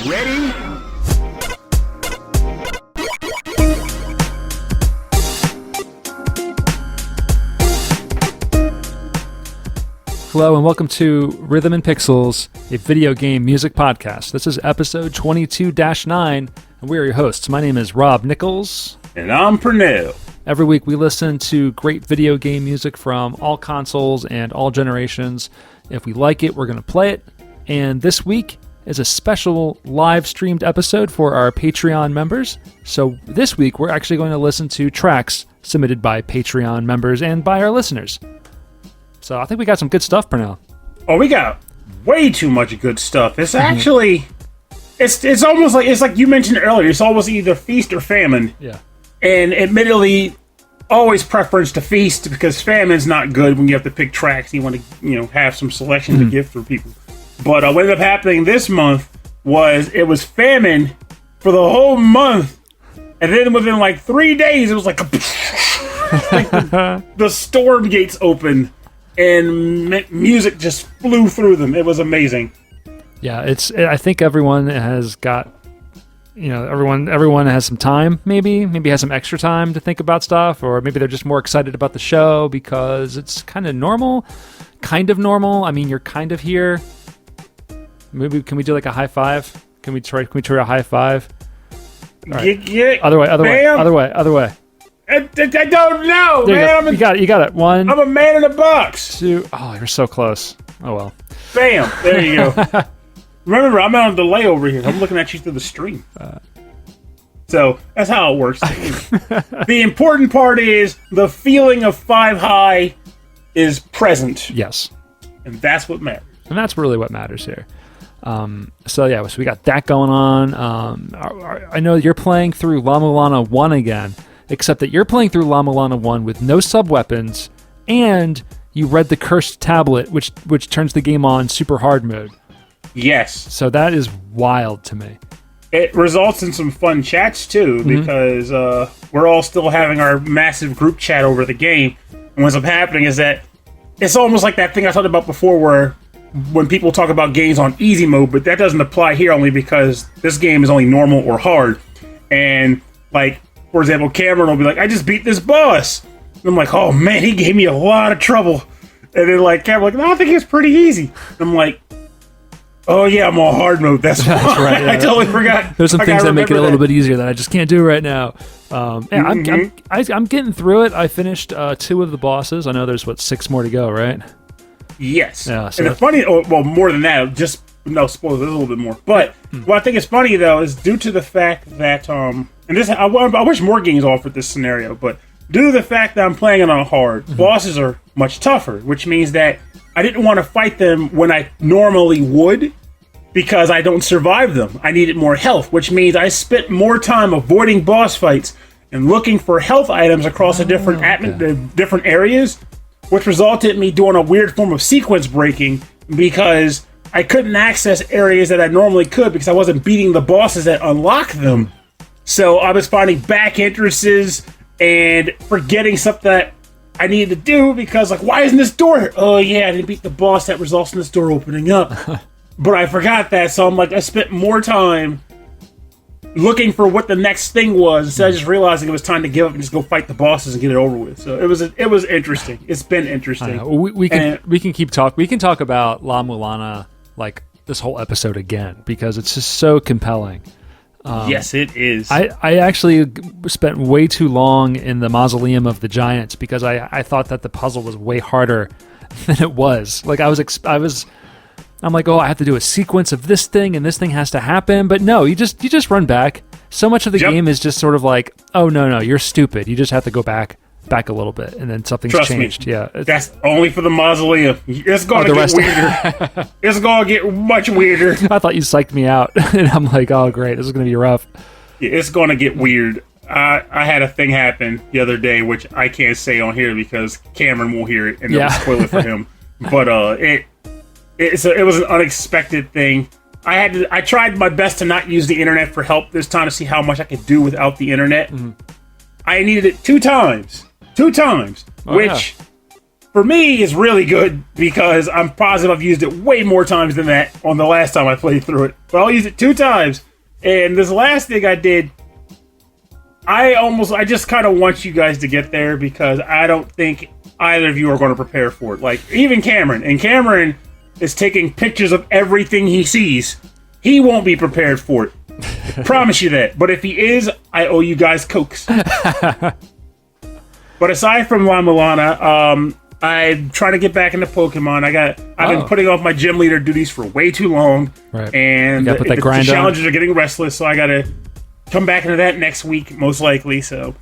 Ready? Hello and welcome to Rhythm and Pixels, a video game music podcast. This is episode 22-9, and we are your hosts. My name is Rob Nichols. And I'm Pernell. Every week we listen to great video game music from all consoles and all generations. If we like it, we're going to play it. And this week is a special live-streamed episode for our Patreon members. So this week we're actually going to listen to tracks submitted by Patreon members and by our listeners. So I think we got some good stuff, Pernell. Oh, we got way too much good stuff. It's actually, it's almost like, it's like you mentioned earlier, it's almost either feast or famine. Yeah. And admittedly, always preference to feast because famine's not good when you have to pick tracks. You want to, have some selection to give for people. But what ended up happening this month was it was famine for the whole month. And then within like 3 days, it was like, like the storm gates opened. And music just flew through them. It was amazing. Yeah, I think everyone has got, everyone has some time, maybe has some extra time to think about stuff, or maybe they're just more excited about the show because it's kind of normal. I mean, you're kind of here. Maybe can we do like a high five? Can we try a high five? Right. Other way. I don't know, man. You got it. One. I'm a man in a box. Two. Oh, you're so close. Oh, well. Bam. There you go. Remember, I'm on a delay over here. I'm looking at you through the stream. So, that's how it works. The important part is the feeling of 5 high is present. Yes. And that's what matters. And that's really what matters here. So we got that going on. I know you're playing through La Mulana 1 again. Except that you're playing through La Mulana 1 with no sub-weapons, and you read the cursed tablet, which turns the game on super hard mode. Yes. So that is wild to me. It results in some fun chats, too, because we're all still having our massive group chat over the game. And what's up happening is that it's almost like that thing I talked about before where when people talk about games on easy mode, but that doesn't apply here only because this game is only normal or hard. And, like, for example, Cameron will be like, I just beat this boss. And I'm like, oh man, he gave me a lot of trouble. And then like Cameron's like, no, I think it's pretty easy. And I'm like, oh yeah, I'm on hard mode. That's right. Yeah. I totally forgot. There's some things that make it a little bit easier that I just can't do right now. I'm getting through it. I finished 2 of the bosses. I know there's 6 more to go, right? Yes. Yeah, so and it's funny, well, more than that, just no spoilers, there's a little bit more. But what I think is funny though is due to the fact that and this I wish more games offered this scenario, but due to the fact that I'm playing it on hard, bosses are much tougher, which means that I didn't want to fight them when I normally would because I don't survive them. I needed more health, which means I spent more time avoiding boss fights and looking for health items across the different areas, which resulted in me doing a weird form of sequence breaking because I couldn't access areas that I normally could because I wasn't beating the bosses that unlock them. So I was finding back entrances and forgetting stuff that I needed to do because, like, why isn't this door here? Oh, yeah, I didn't beat the boss that results in this door opening up. But I forgot that, so I'm like, I spent more time looking for what the next thing was instead of just realizing it was time to give up and just go fight the bosses and get it over with. So it was interesting. It's been interesting. We can keep talking. We can talk about La Mulana like this whole episode again because it's just so compelling. Yes, it is. I actually spent way too long in the Mausoleum of the Giants because I thought that the puzzle was way harder than it was. Like I'm like, oh, I have to do a sequence of this thing and this thing has to happen. But no, you just run back. So much of the game is just sort of like, oh no, you're stupid. You just have to go back a little bit and then something's changed. Me, yeah, that's only for the Mausoleum. It's gonna get weirder. It's gonna get much weirder. I thought you psyched me out, and I'm like, oh great, this is gonna be rough. Yeah, it's gonna get weird. I had a thing happen the other day, which I can't say on here because Cameron will hear it and it'll spoil it for him. But it was an unexpected thing. I tried my best to not use the internet for help this time to see how much I could do without the internet. I needed it 2 times. 2 times, which for me is really good because I'm positive I've used it way more times than that on the last time I played through it. But I'll use it 2 times. And this last thing I did, I just kind of want you guys to get there because I don't think either of you are going to prepare for it. Like, even Cameron. And Cameron is taking pictures of everything he sees. He won't be prepared for it. I promise you that. But if he is, I owe you guys Cokes. But aside from La Milana, I try to get back into Pokemon. I've been putting off my gym leader duties for way too long. Right. And put that the grind challenges are getting restless, so I got to come back into that next week, most likely. So,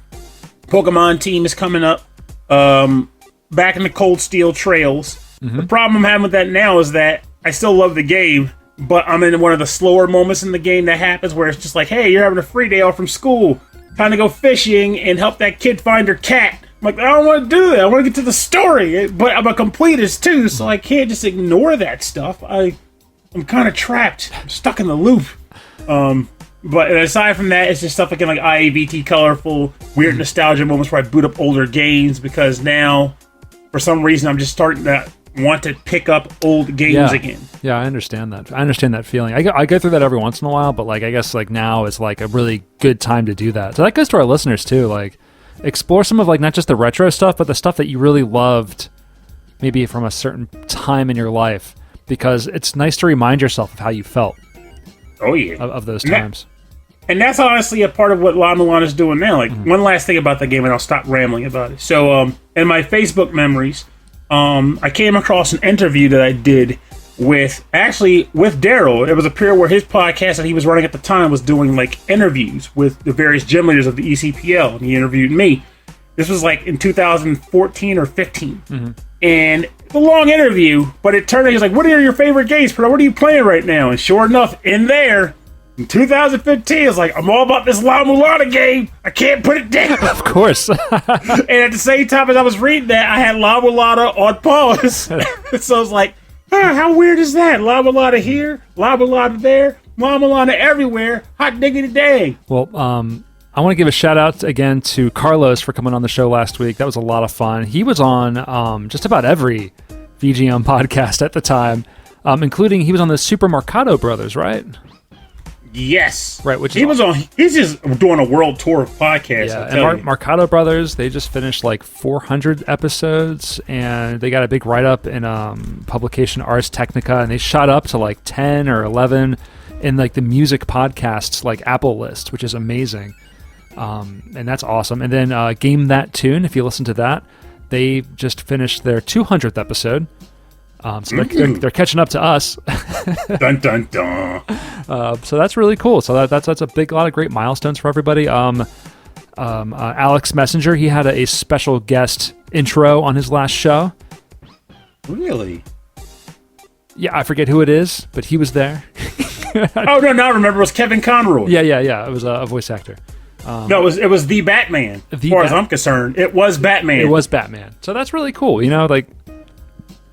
Pokemon team is coming up. Back in the Cold Steel Trails. The problem I'm having with that now is that I still love the game, but I'm in one of the slower moments in the game that happens where it's just like, hey, you're having a free day off from school. Time to go fishing and help that kid find her cat. I'm like, I don't want to do that. I want to get to the story. But I'm a completist too, so I can't just ignore that stuff. I'm kind of trapped. I'm stuck in the loop. But aside from that, it's just stuff like IAVT colorful, weird nostalgia moments where I boot up older games because now, for some reason, I'm just starting to want to pick up old games again. Yeah, I understand that. I understand that feeling. I go through that every once in a while, but I guess now is a really good time to do that. So that goes to our listeners too. Explore some of not just the retro stuff, but the stuff that you really loved, maybe from a certain time in your life, because it's nice to remind yourself of how you felt. Oh yeah, of those times. And that's honestly a part of what La Milana is doing now. One last thing about the game, and I'll stop rambling about it. So, in my Facebook memories, I came across an interview that I did with Daryl. It was a period where his podcast that he was running at the time was doing interviews with the various gym leaders of the ECPL, and he interviewed me. This was in 2014 or 15. And it's a long interview, but it turned out he's like, what are your favorite games, bro? What are you playing right now? And sure enough, in there, in 2015, it's I'm all about this La Mulana game. I can't put it down. Of course. And at the same time as I was reading that, I had La Mulana on pause. So I was like, how weird is that? La Mulana here, La Mulana there, La Mulana everywhere. Hot diggity dang. Well, I want to give a shout out again to Carlos for coming on the show last week. That was a lot of fun. He was on just about every VGM podcast at the time, including he was on the Super Mercado Brothers, right? Yes. Right, which he's just doing a world tour of podcasts. Yeah, and Mercado Brothers, they just finished 400 episodes, and they got a big write-up in publication Ars Technica, and they shot up to 10 or 11 in the music podcasts Apple list, which is amazing. And that's awesome. And then Game That Tune, if you listen to that, they just finished their 200th episode. So they're catching up to us. Dun dun dun. So that's really cool. So that's a lot of great milestones for everybody. Alex Messenger, he had a special guest intro on his last show. Really? Yeah, I forget who it is, but he was there. Oh no, now I remember it was Kevin Conroy. Yeah. It was a voice actor. No, it was the Batman. As far as I'm concerned, it was Batman. It was Batman. So that's really cool.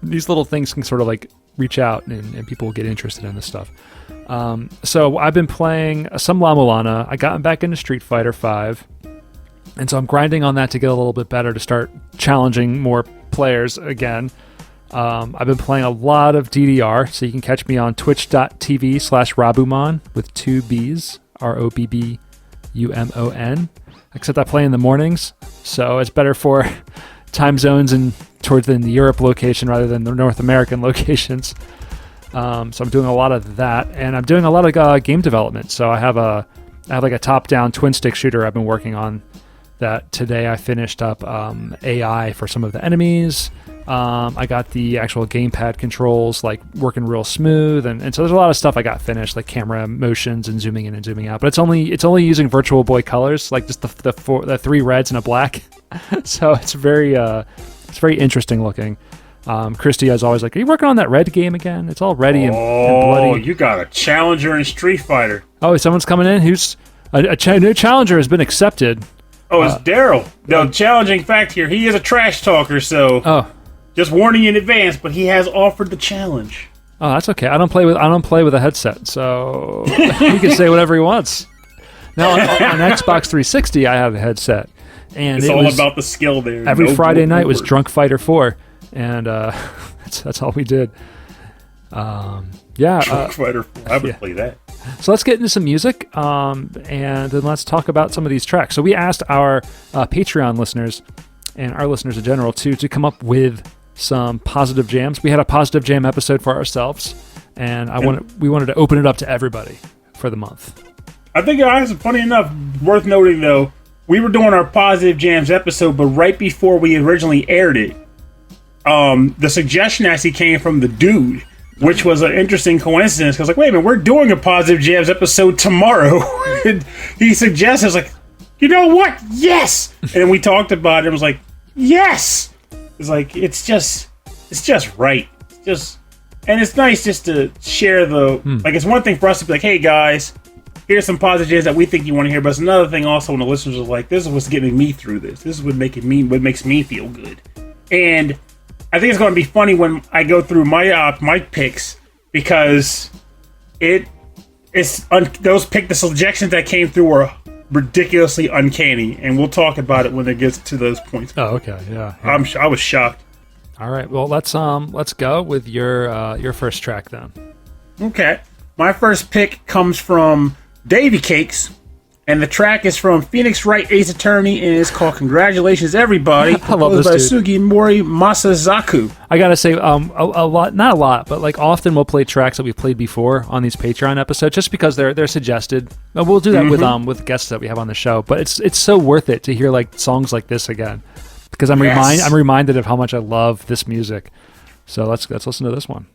These little things can sort of reach out and people will get interested in this stuff. So I've been playing some La Mulana. I got back into Street Fighter V, and so I'm grinding on that to get a little bit better to start challenging more players again. I've been playing a lot of DDR, so you can catch me on twitch.tv/Rabumon with 2 B's, ROBBUMON. Except I play in the mornings, so it's better for time zones and towards the Europe location rather than the North American locations. So I'm doing a lot of that, and I'm doing a lot of game development. So I have a top-down twin-stick shooter I've been working on. That today I finished up AI for some of the enemies. I got the actual gamepad controls working real smooth, and so there's a lot of stuff I got finished, camera motions and zooming in and zooming out. But it's only using Virtual Boy colors, just the 3 reds and a black. So it's very interesting looking. Christy is always are you working on that red game again? It's all ready and bloody. Oh, you got a challenger in Street Fighter. Oh, someone's coming in who's a new challenger has been accepted. Oh, it's Daryl. The challenging fact here, he is a trash talker, so just warning you in advance, but he has offered the challenge. Oh, that's okay. I don't play with a headset, so he can say whatever he wants. Now on Xbox 360, I have a headset, and it's all about the skill there. Every Friday night was Drunk Fighter 4, and that's all we did. Truck Fighter 4. I would play that. So let's get into some music, and then let's talk about some of these tracks. So we asked our Patreon listeners and our listeners in general to come up with some positive jams. We had a positive jam episode for ourselves, and we wanted to open it up to everybody for the month. I think, guys, funny enough, worth noting though, we were doing our positive jams episode, but right before we originally aired it, the suggestion actually came from the dude, which was an interesting coincidence, because, like, wait a minute, we're doing a Positive Jams episode tomorrow. And he suggested, I was like, you know what? Yes! And we talked about it, and was like, yes! It's like, it's just right. And it's nice just to share like, it's one thing for us to be like, hey, guys, here's some Positive Jams that we think you want to hear, but it's another thing also when the listeners are like, this is what's getting me through this. This is what makes me feel good. And I think it's going to be funny when I go through my picks, because the suggestions that came through were ridiculously uncanny, and we'll talk about it when it gets to those points. Oh, okay, yeah. I was shocked. All right, well, let's go with your first track then. Okay, my first pick comes from Davy Cakes. And the track is from Phoenix Wright, Ace Attorney, and it's called "Congratulations, Everybody." I love this by dude. Sugimori Masazaku. I gotta say, a lot, not a lot, but like often we'll play tracks that we've played before on these Patreon episodes, just because they're suggested. We'll do that with guests that we have on the show. But it's so worth it to hear like songs like this again, because I'm reminded of how much I love this music. So let's listen to this one.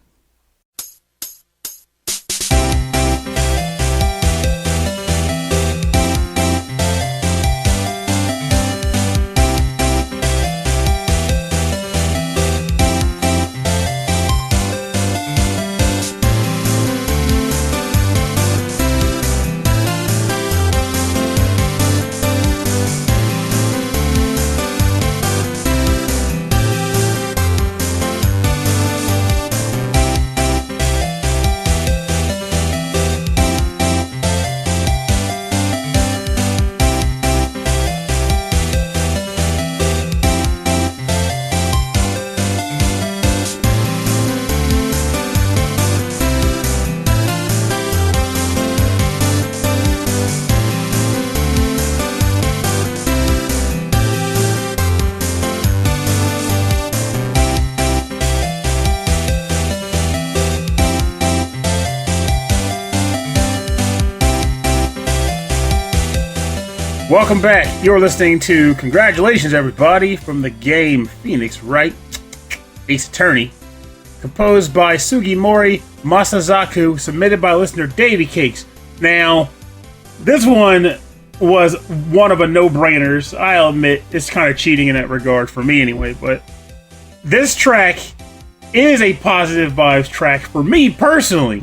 Welcome back. You're listening to Congratulations, Everybody, from the game Phoenix Wright, Ace Attorney, composed by Sugimori Masazaku, submitted by listener Davy Cakes. Now, this one was one of a no-brainers. I'll admit it's kind of cheating in that regard for me anyway, but this track is a positive vibes track for me personally.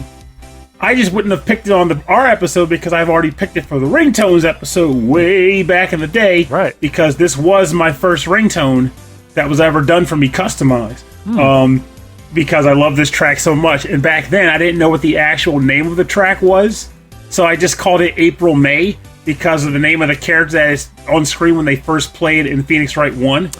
I just wouldn't have picked it on our episode because I've already picked it for the ringtones episode way back in the day. Right. Because this was my first ringtone that was ever done for me customized. Because I love this track so much. And back then, I didn't know what the actual name of the track was. So I just called it April May because of the name of the character that is on screen when they first played in Phoenix Wright 1.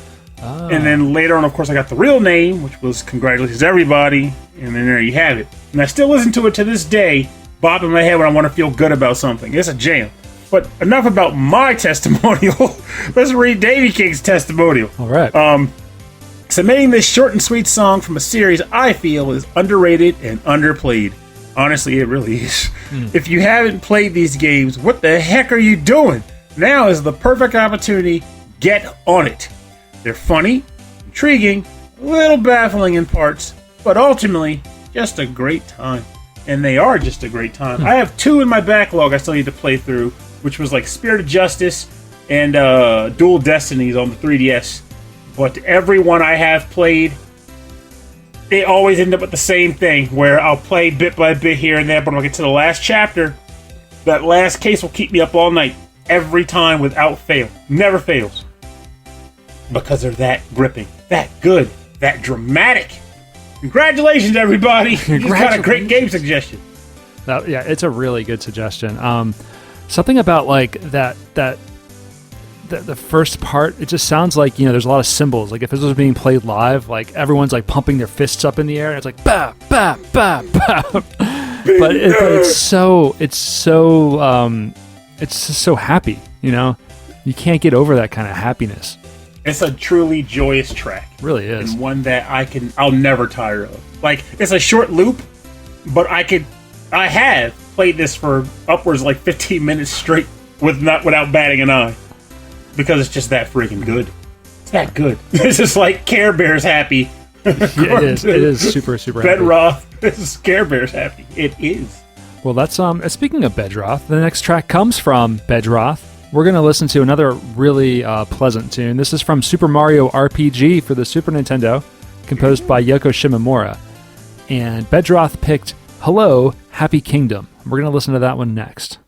Oh. And then later on, of course, I got the real name, which was Congratulations, Everybody. And then there you have it. And I still listen to it to this day, bobbing my head when I want to feel good about something. It's a jam. But enough about my testimonial. Let's read Davy King's testimonial. All right. Submitting this short and sweet song from a series I feel is underrated and underplayed. Honestly, it really is. If you haven't played these games, what the heck are you doing? Now is the perfect opportunity. Get on it. They're funny, intriguing, a little baffling in parts, but ultimately, just a great time. And they are just a great time. I have 2 in my backlog I still need to play through, which was like Spirit of Justice and Dual Destinies on the 3DS. But every one I have played, they always end up with the same thing, where I'll play bit by bit here and there, but when I get to the last chapter, that last case will keep me up all night, every time without fail. Never fails. Because they're that gripping, that good, that dramatic. Congratulations, everybody! You just got a great game suggestion. Yeah, it's a really good suggestion. Something about like that the first part, it just sounds like, there's a lot of cymbals. Like if this was being played live, like everyone's like pumping their fists up in the air and it's like ba ba ba ba. But it's just so happy, You can't get over that kind of happiness. It's a truly joyous track. It really is. And one that I'll never tire of. Like, it's a short loop, but I have played this for upwards like 15 minutes straight without batting an eye. Because it's just that freaking good. It's that good. It's just like Care Bears happy. Yeah, it is super, super happy. Bedroth is Care Bears happy. It is. Well, that's speaking of Bedroth, the next track comes from Bedroth. We're going to listen to another really pleasant tune. This is from Super Mario RPG for the Super Nintendo, composed by Yoko Shimomura. And Bedroth picked Hello, Happy Kingdom. We're going to listen to that one next.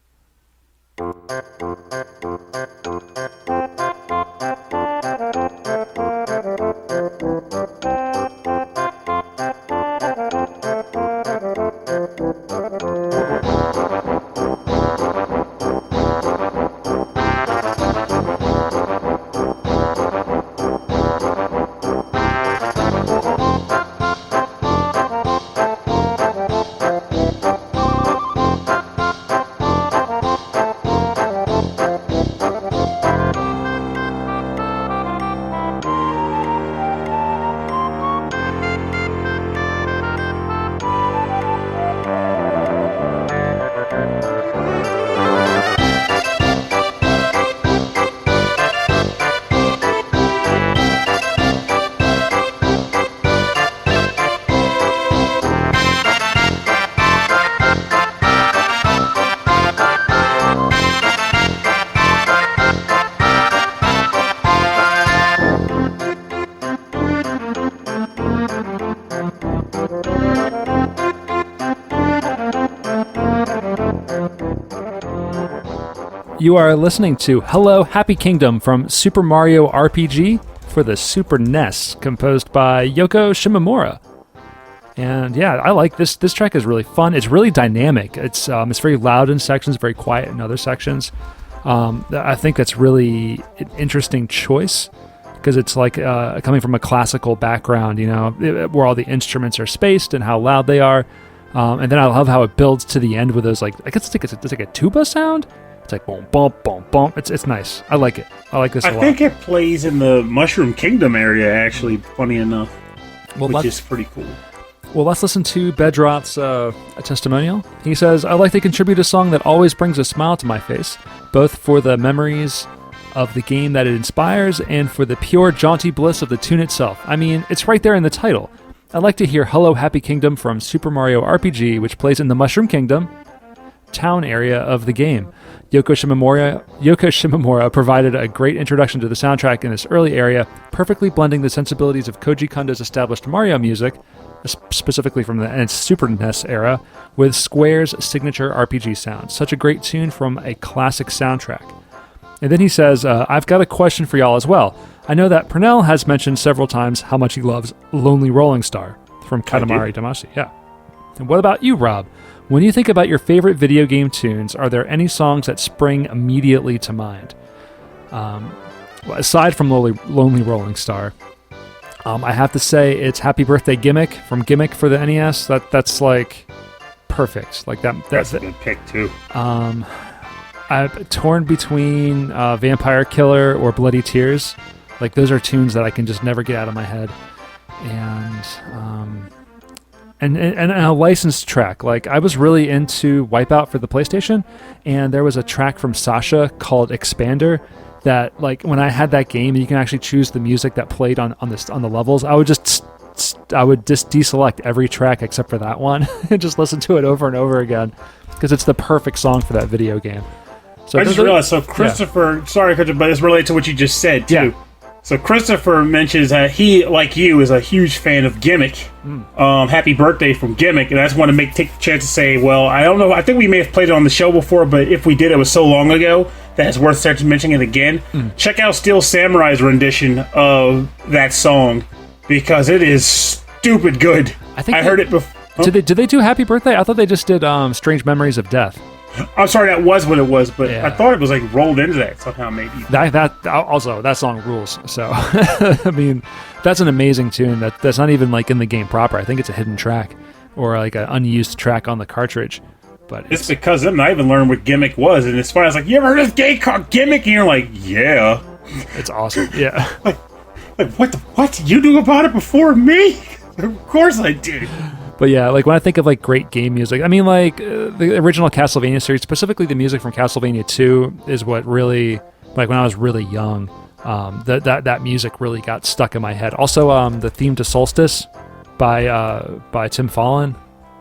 You are listening to Hello, Happy Kingdom from Super Mario RPG for the Super NES, composed by Yoko Shimomura. And yeah, I like this. This track is really fun. It's really dynamic. It's very loud in sections, very quiet in other sections. I think that's really an interesting choice because it's like coming from a classical background, where all the instruments are spaced and how loud they are. And then I love how it builds to the end with those I guess it's like a tuba sound. It's like boom, boom, boom, boom. It's nice. I like it. I like this a lot. I think it plays in the Mushroom Kingdom area, actually, funny enough, which is pretty cool. Well, let's listen to Bedroth's testimonial. He says, I like to contribute a song that always brings a smile to my face, both for the memories of the game that it inspires and for the pure jaunty bliss of the tune itself. I mean, it's right there in the title. I like to hear Hello Happy Kingdom from Super Mario RPG, which plays in the Mushroom Kingdom town area of the game. Yoko Shimomura provided a great introduction to the soundtrack in this early area, perfectly blending the sensibilities of Koji Kondo's established Mario music, specifically from the Super NES era, with Square's signature RPG sound. Such a great tune from a classic soundtrack. And then he says, I've got a question for y'all as well. I know that Pernell has mentioned several times how much he loves Lonely Rolling Star from Katamari Damacy. Yeah. And what about you, Rob? When you think about your favorite video game tunes, are there any songs that spring immediately to mind? Aside from Lonely Rolling Star, I have to say it's Happy Birthday Gimmick from Gimmick for the NES. That's like perfect. Like that's a good pick too. I'm torn between Vampire Killer or Bloody Tears. Like those are tunes that I can just never get out of my head. And a licensed track. Like I was really into Wipeout for the PlayStation, and there was a track from Sasha called Expander that, like, when I had that game, you can actually choose the music that played on the levels. I would just deselect every track except for that one and just listen to it over and over again because it's the perfect song for that video game. So I just realized. So Christopher, sorry, Christopher, but it's related to what you just said too. Yeah. So Christopher mentions that he, like you, is a huge fan of Gimmick. Happy Birthday from Gimmick, and I just want to take the chance to say, well, I don't know, I think we may have played it on the show before, but if we did, it was so long ago that it's worth mentioning it again. Check out Steel Samurai's rendition of that song, because it is stupid good. I heard it before. Did they do Happy Birthday? I thought they just did Strange Memories of Death. I'm sorry, that was what it was, but Yeah. I thought it was like rolled into that somehow, maybe. That song rules. So I mean, that's an amazing tune. That's not even like in the game proper. I think it's a hidden track or like an unused track on the cartridge. But it's because them. I even learned what Gimmick was, and as far as like, you ever heard of this game called Gimmick? And you're like, yeah. It's awesome. Yeah. Like what? You knew about it before me? Of course I did. But yeah, like when I think of like great game music, I mean like the original Castlevania series, specifically the music from Castlevania 2 is what really, like when I was really young, that music really got stuck in my head. Also, the theme to Solstice by Tim Fallon.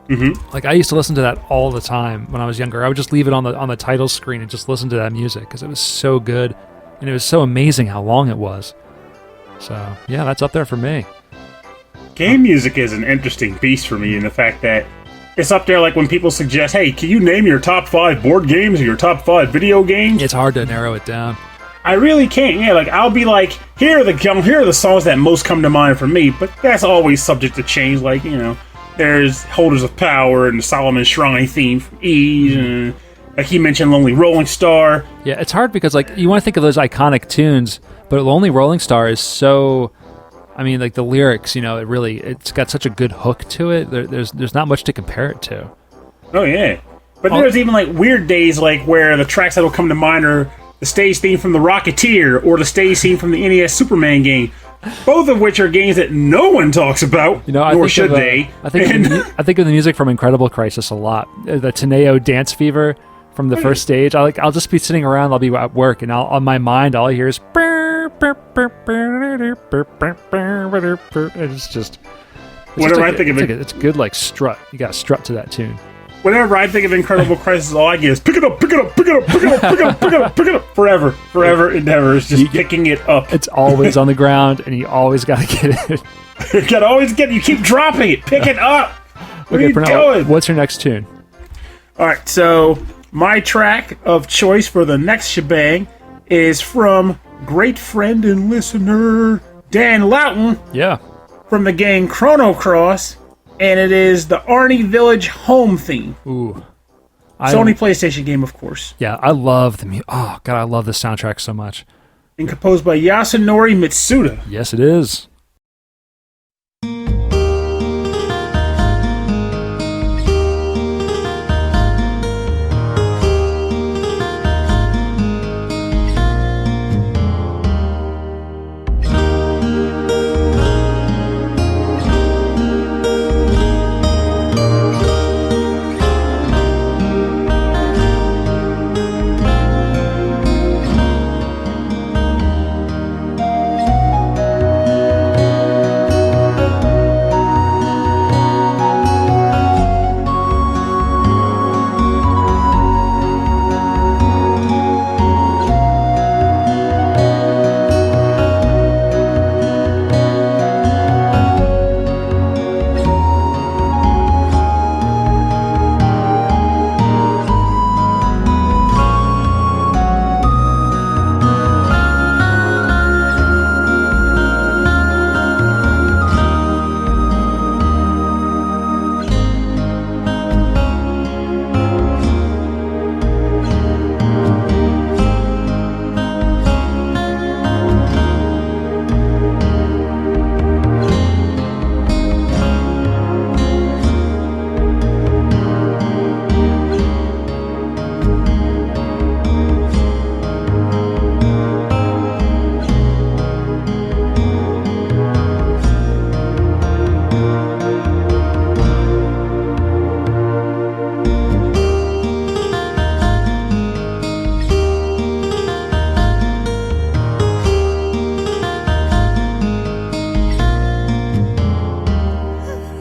Mm-hmm. Like I used to listen to that all the time when I was younger. I would just leave it on the title screen and just listen to that music because it was so good and it was so amazing how long it was. So yeah, that's up there for me. Game music is an interesting beast for me in the fact that it's up there like when people suggest, hey, can you name your top 5 board games or your top 5 video games? It's hard to narrow it down. I really can't. Yeah, like I'll be like, here are the songs that most come to mind for me, but that's always subject to change. Like, you know, there's Holders of Power and the Solomon Shrine theme from Ys, and like he mentioned, Lonely Rolling Star. Yeah, it's hard because like you want to think of those iconic tunes, but Lonely Rolling Star is so. I mean, like the lyrics, you know, it's got such a good hook to it. There's not much to compare it to. Oh yeah, but there's even like weird days like where the tracks that'll come to mind are the stage theme from The Rocketeer or the stage theme from the NES Superman game, both of which are games that no one talks about. You know, nor should they. I think of the music from Incredible Crisis a lot. The Teneo Dance Fever from the first stage. I'll just be sitting around. I'll be at work, and on my mind, all I hear is. It's just whenever I think of it, it's good like strut. You got to strut to that tune. Whenever I think of Incredible Crisis, all I get is pick it up, pick it up, pick it up, pick it up, pick it up, pick it up, pick it up. Forever endeavors, just picking it up. It's always on the ground, and you always got to get it. You got to always get it. You keep dropping it. Pick it up. What are you doing? What's your next tune? All right, so my track of choice for the next shebang is from great friend and listener Dan Loughton. Yeah. From the game Chrono Cross, and it is the Arni Village home theme. Ooh. Sony PlayStation game, of course. Yeah, I love the music. Oh, God, I love the soundtrack so much. And composed by Yasunori Mitsuda. Yes, it is.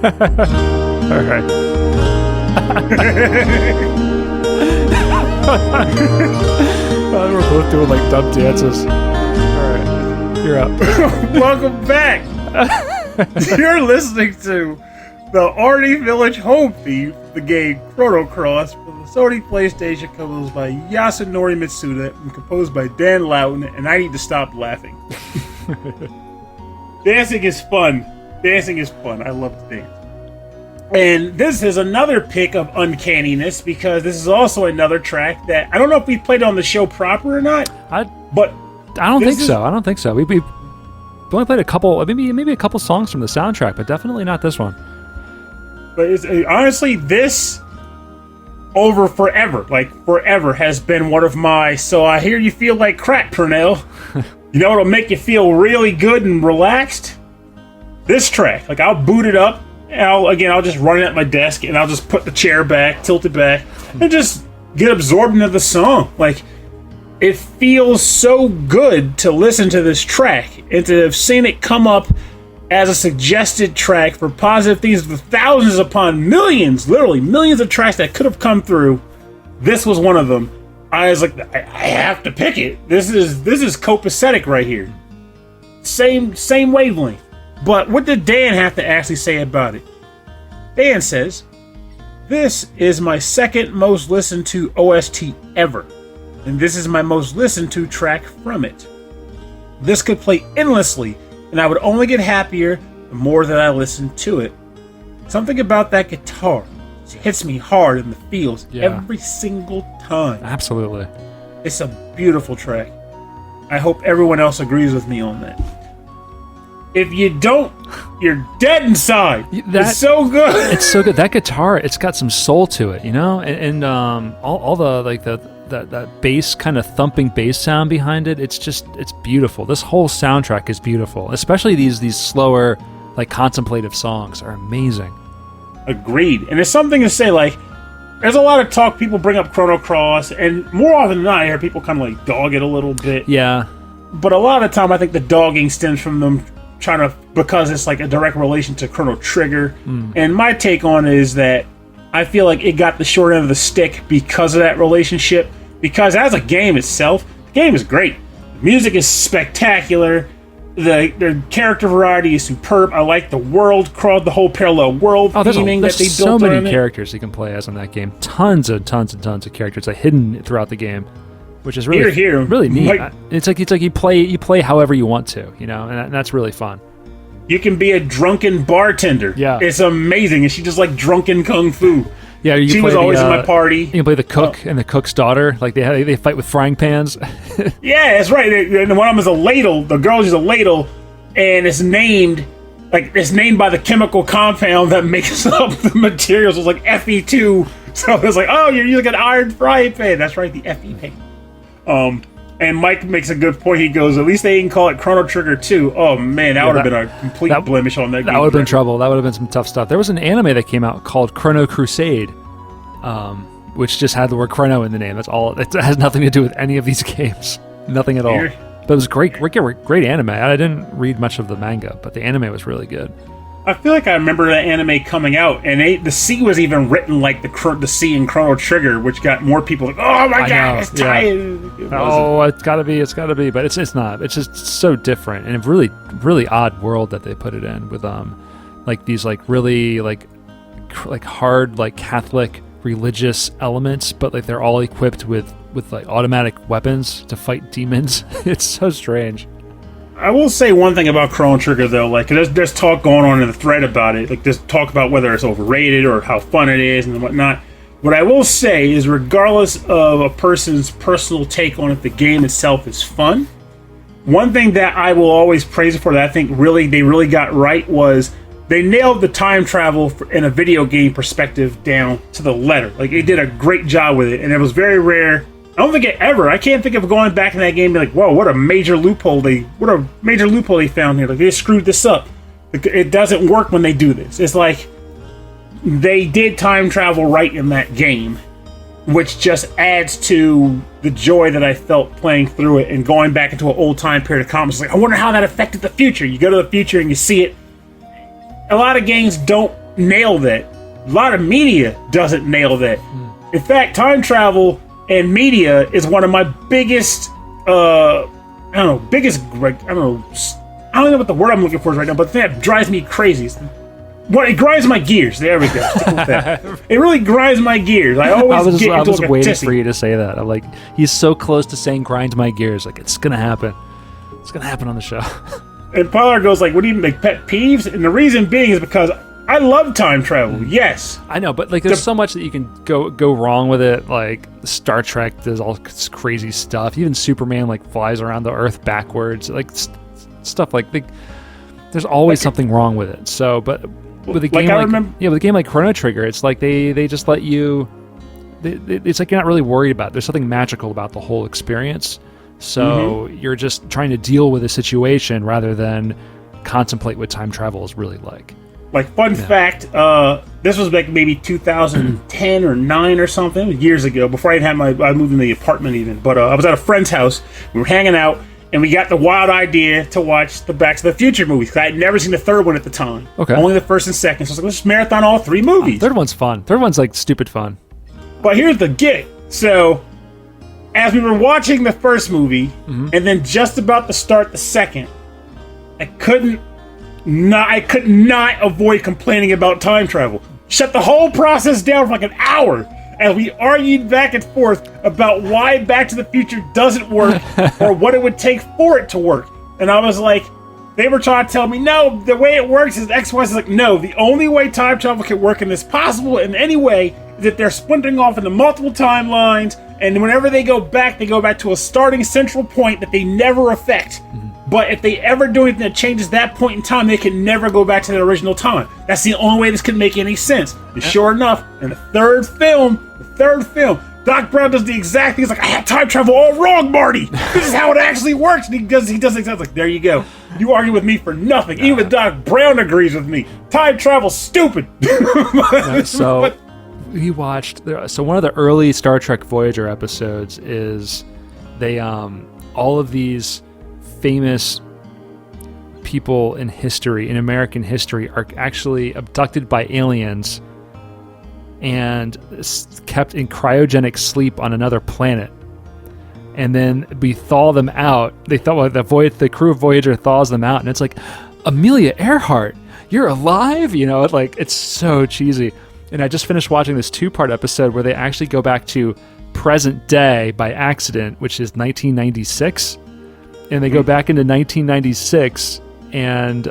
All right. We're both doing like dumb dances. All right, you're up. Welcome back. You're listening to the Arni Village home theme, the game Chrono Cross, for the Sony PlayStation, composed by Yasunori Mitsuda and composed by Dan Loughton. And I need to stop laughing. Dancing is fun. Dancing is fun. I love to dance. And this is another pick of uncanniness because this is also another track that I don't know if we played on the show proper or not. But I don't think so. I don't think so. We only played a couple, maybe a couple songs from the soundtrack, but definitely not this one. But honestly, this over forever, like forever, has been one of my. So I hear you feel like crap, Purnell. You know what'll make you feel really good and relaxed? This track. Like I'll boot it up. And I'll just run it at my desk and I'll just put the chair back, tilt it back, and just get absorbed into the song. Like, it feels so good to listen to this track and to have seen it come up as a suggested track for Positive Things with thousands upon millions, literally millions of tracks that could have come through. This was one of them. I was like, I have to pick it. This is copacetic right here. Same wavelength. But what did Dan have to actually say about it? Dan says, "This is my second most listened to OST ever, and this is my most listened to track from it. This could play endlessly, and I would only get happier the more that I listened to it. Something about that guitar hits me hard in the feels every single time. Absolutely. It's a beautiful track. I hope everyone else agrees with me on that. If you don't, you're dead inside. It's so good. It's so good. That guitar, it's got some soul to it, you know, and all the like that bass kind of thumping bass sound behind it. It's beautiful. This whole soundtrack is beautiful, especially these slower, like contemplative songs are amazing. Agreed. And there's something to say, like, there's a lot of talk. People bring up Chrono Cross, and more often than not, I hear people kind of like dog it a little bit. Yeah. But a lot of the time, I think the dogging stems from them because it's like a direct relation to Chrono Trigger. And my take on it is that I feel like it got the short end of the stick because of that relationship. Because as a game itself, the game is great. The music is spectacular. The character variety is superb. I like the world, the whole parallel world theming that they built. So many characters you can play as in that game. Tons of characters hidden throughout the game, which is really really neat. It's like you play however you want to, you know, and that's really fun. You can be a drunken bartender. Yeah, it's amazing, and she just like drunken kung fu. Yeah, she was always in my party. You can play the cook and the cook's daughter. Like they fight with frying pans. Yeah, that's right. And one of them is a ladle. The girl is a ladle, and it's named by the chemical compound that makes up the materials. It's like Fe2. So it's like, oh, you're using an iron frying pan. That's right, the Fe pan. And Mike makes a good point. He goes, at least they didn't call it Chrono Trigger 2. Oh, man, that would have been a complete blemish on that game. That would have been trouble. That would have been some tough stuff. There was an anime that came out called Chrono Crusade, which just had the word Chrono in the name. That's all. It has nothing to do with any of these games. Nothing at all. But it was great anime. I didn't read much of the manga, but the anime was really good. I feel like I remember that anime coming out, and the C was even written like the C in Chrono Trigger, which got more people like, oh my god, it's tight. Yeah. It's gotta be, but it's not. It's just so different, and a really, really odd world that they put it in with like these like really like hard like Catholic religious elements, but like they're all equipped with like automatic weapons to fight demons. It's so strange. I will say one thing about Chrono Trigger, though. Like, there's talk going on in the thread about it. Like, there's talk about whether it's overrated or how fun it is and whatnot. What I will say is, regardless of a person's personal take on it, the game itself is fun. One thing that I will always praise it for that I think they really got right was they nailed the time travel in a video game perspective down to the letter. Like, they did a great job with it, and it was very rare. I can't think of going back in that game and be like, whoa, what a major loophole they found here. Like, they screwed this up. It doesn't work when they do this. It's like they did time travel right in that game, which just adds to the joy that I felt playing through it and going back into an old time period of comics. Like, I wonder how that affected the future. You go to the future and you see it. A lot of games don't nail that. A lot of media doesn't nail that. In fact, time travel and media is one of my biggest, I don't know what the word I'm looking for is right now, but the thing that drives me crazy. It grinds my gears. There we go. Stick with that. It really grinds my gears. I was waiting for you to say that. I'm like, he's so close to saying grinds my gears. Like, it's going to happen. It's going to happen on the show. And Pollard goes like, what do you like, pet peeves? And the reason being is because I love time travel. Yes, I know, but like, there's so much that you can go wrong with it. Like Star Trek does all this crazy stuff. Even Superman like flies around the Earth backwards. Like stuff like there's always something wrong with it. So, but with a game with a game like Chrono Trigger, it's like they just let you. It's like you're not really worried about it. There's something magical about the whole experience. So you're just trying to deal with a situation rather than contemplate what time travel is really like. Like, fun fact, this was like maybe 2010 or 9 or something, years ago, before I moved in the apartment even. But I was at a friend's house, we were hanging out, and we got the wild idea to watch the Back to the Future movies, because I had never seen the third one at the time. Okay. Only the first and second, so I was like, let's just marathon all 3 movies. Third one's fun. Third one's like stupid fun. But here's the gig. So, as we were watching the first movie, and then just about to start the second, I could not avoid complaining about time travel. Shut the whole process down for like an hour as we argued back and forth about why Back to the Future doesn't work or what it would take for it to work. And I was like, they were trying to tell me, no, the way it works is X, Y, Z. Like, no, the only way time travel can work in this possible in any way is that they're splintering off into multiple timelines, and whenever they go back to a starting central point that they never affect. But if they ever do anything that changes that point in time, they can never go back to the original time. That's the only way this can make any sense. And sure enough, in the third film, Doc Brown does the exact thing. He's like, I had time travel all wrong, Marty. This is how it actually works. And he does exactly like, there you go. You argue with me for nothing. Even Doc Brown agrees with me. Time travel's stupid. So we watched. So one of the early Star Trek Voyager episodes is they all of these famous people in history, in American history, are actually abducted by aliens and kept in cryogenic sleep on another planet. And then we thaw them out. The crew of Voyager thaws them out, and it's like, Amelia Earhart, you're alive? You know, like, it's so cheesy. And I just finished watching this 2-part episode where they actually go back to present day by accident, which is 1996. And they go back into 1996, and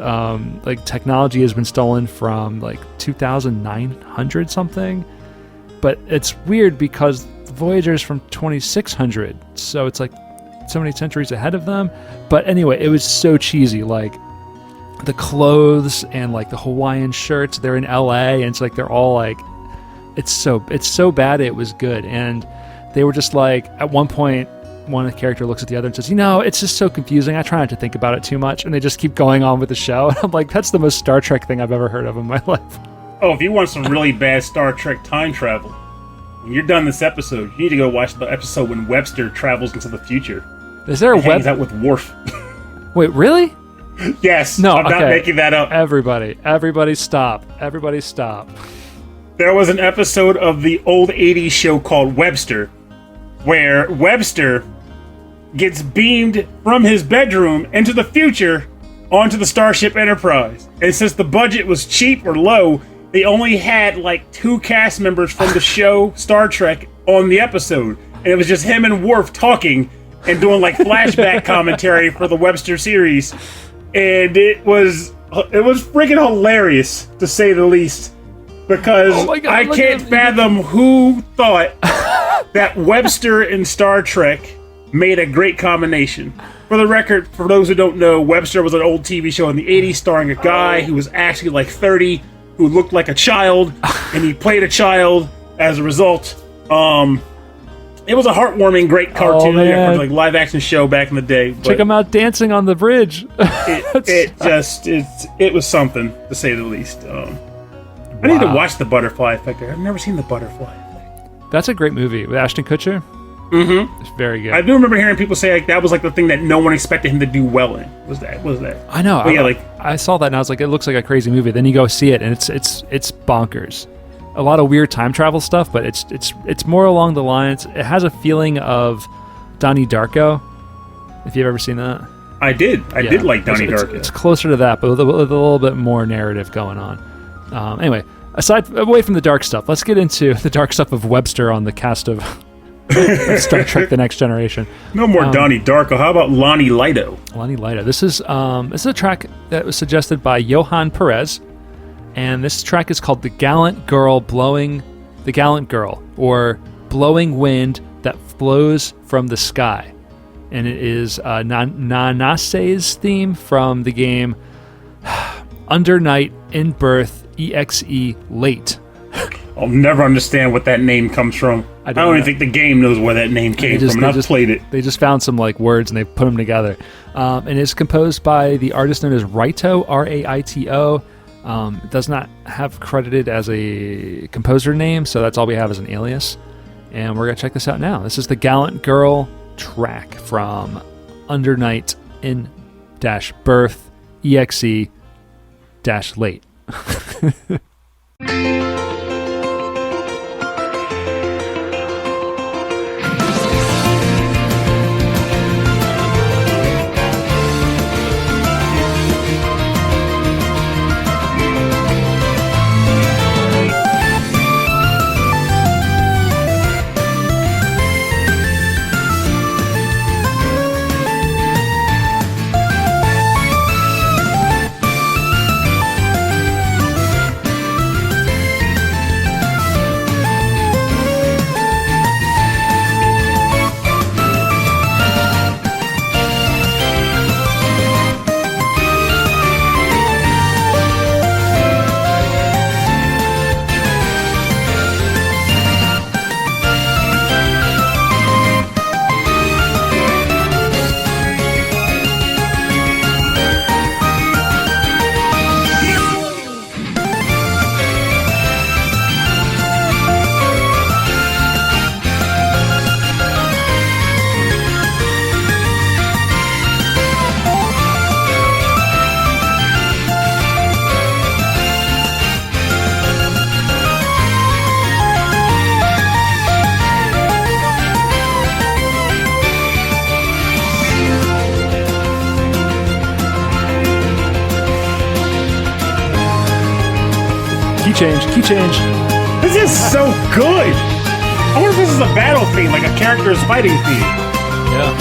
like technology has been stolen from like 2900 something. But it's weird because Voyager's from 2600, so it's like so many centuries ahead of them. But anyway, it was so cheesy, like the clothes and like the Hawaiian shirts. They're in LA, and it's like they're all like, it's so bad it was good. And they were just like, at one point, one character looks at the other and says, it's just so confusing. I try not to think about it too much. And they just keep going on with the show. And I'm like, that's the most Star Trek thing I've ever heard of in my life. Oh, if you want some really bad Star Trek time travel, when you're done this episode, you need to go watch the episode when Webster travels into the future. Is there a hangs out with Worf. Wait, really? Yes. No, I'm not making that up. Everybody stop. Everybody stop. There was an episode of the old 80s show called Webster, where Webster gets beamed from his bedroom into the future onto the Starship Enterprise. And since the budget was cheap or low, they only had like 2 cast members from the show Star Trek on the episode. And it was just him and Worf talking and doing like flashback commentary for the Webster series. And it was freaking hilarious, to say the least. Because I can't fathom who thought that Webster and Star Trek made a great combination. For the record, for those who don't know, Webster was an old TV show in the 80s starring a guy who was actually like 30, who looked like a child, and he played a child as a result. It was a heartwarming, great cartoon, like live action show back in the day. Check him out dancing on the bridge. it was something, to say the least. I need to watch The Butterfly Effect. I've never seen The Butterfly Effect. That's a great movie with Ashton Kutcher. Mm-hmm. It's very good. I do remember hearing people say like that was like the thing that no one expected him to do well in. Was that? I know. I saw that and I was like, it looks like a crazy movie. Then you go see it and it's bonkers. A lot of weird time travel stuff, but it's more along the lines. It has a feeling of Donnie Darko. If you've ever seen that. I did like Donnie Darko. It's closer to that, but with a little bit more narrative going on. Anyway, away from the dark stuff, let's get into the dark stuff of Webster on the cast of Star Trek: The Next Generation. No more Donnie Darko. How about Lonnie Lido? Lonnie Lido. This is a track that was suggested by Johan Perez, And this track is called The Gallant Girl, or Blowing Wind That Flows from the Sky. And it is Nanase's theme from the game Under Night in Birth EXE Late. I'll never understand what that name comes from. I don't even think the game knows where that name came from, and I've played it. They just found some like words and they put them together. And it's composed by the artist known as Raito, Raito. It does not have credited as a composer name, so that's all we have as an alias. And we're going to check this out now. This is the Gallant Girl track from Under Night in Birth EXE Late. Key change. This is so good. I wonder if this is a battle theme, like a character's fighting theme. Yeah.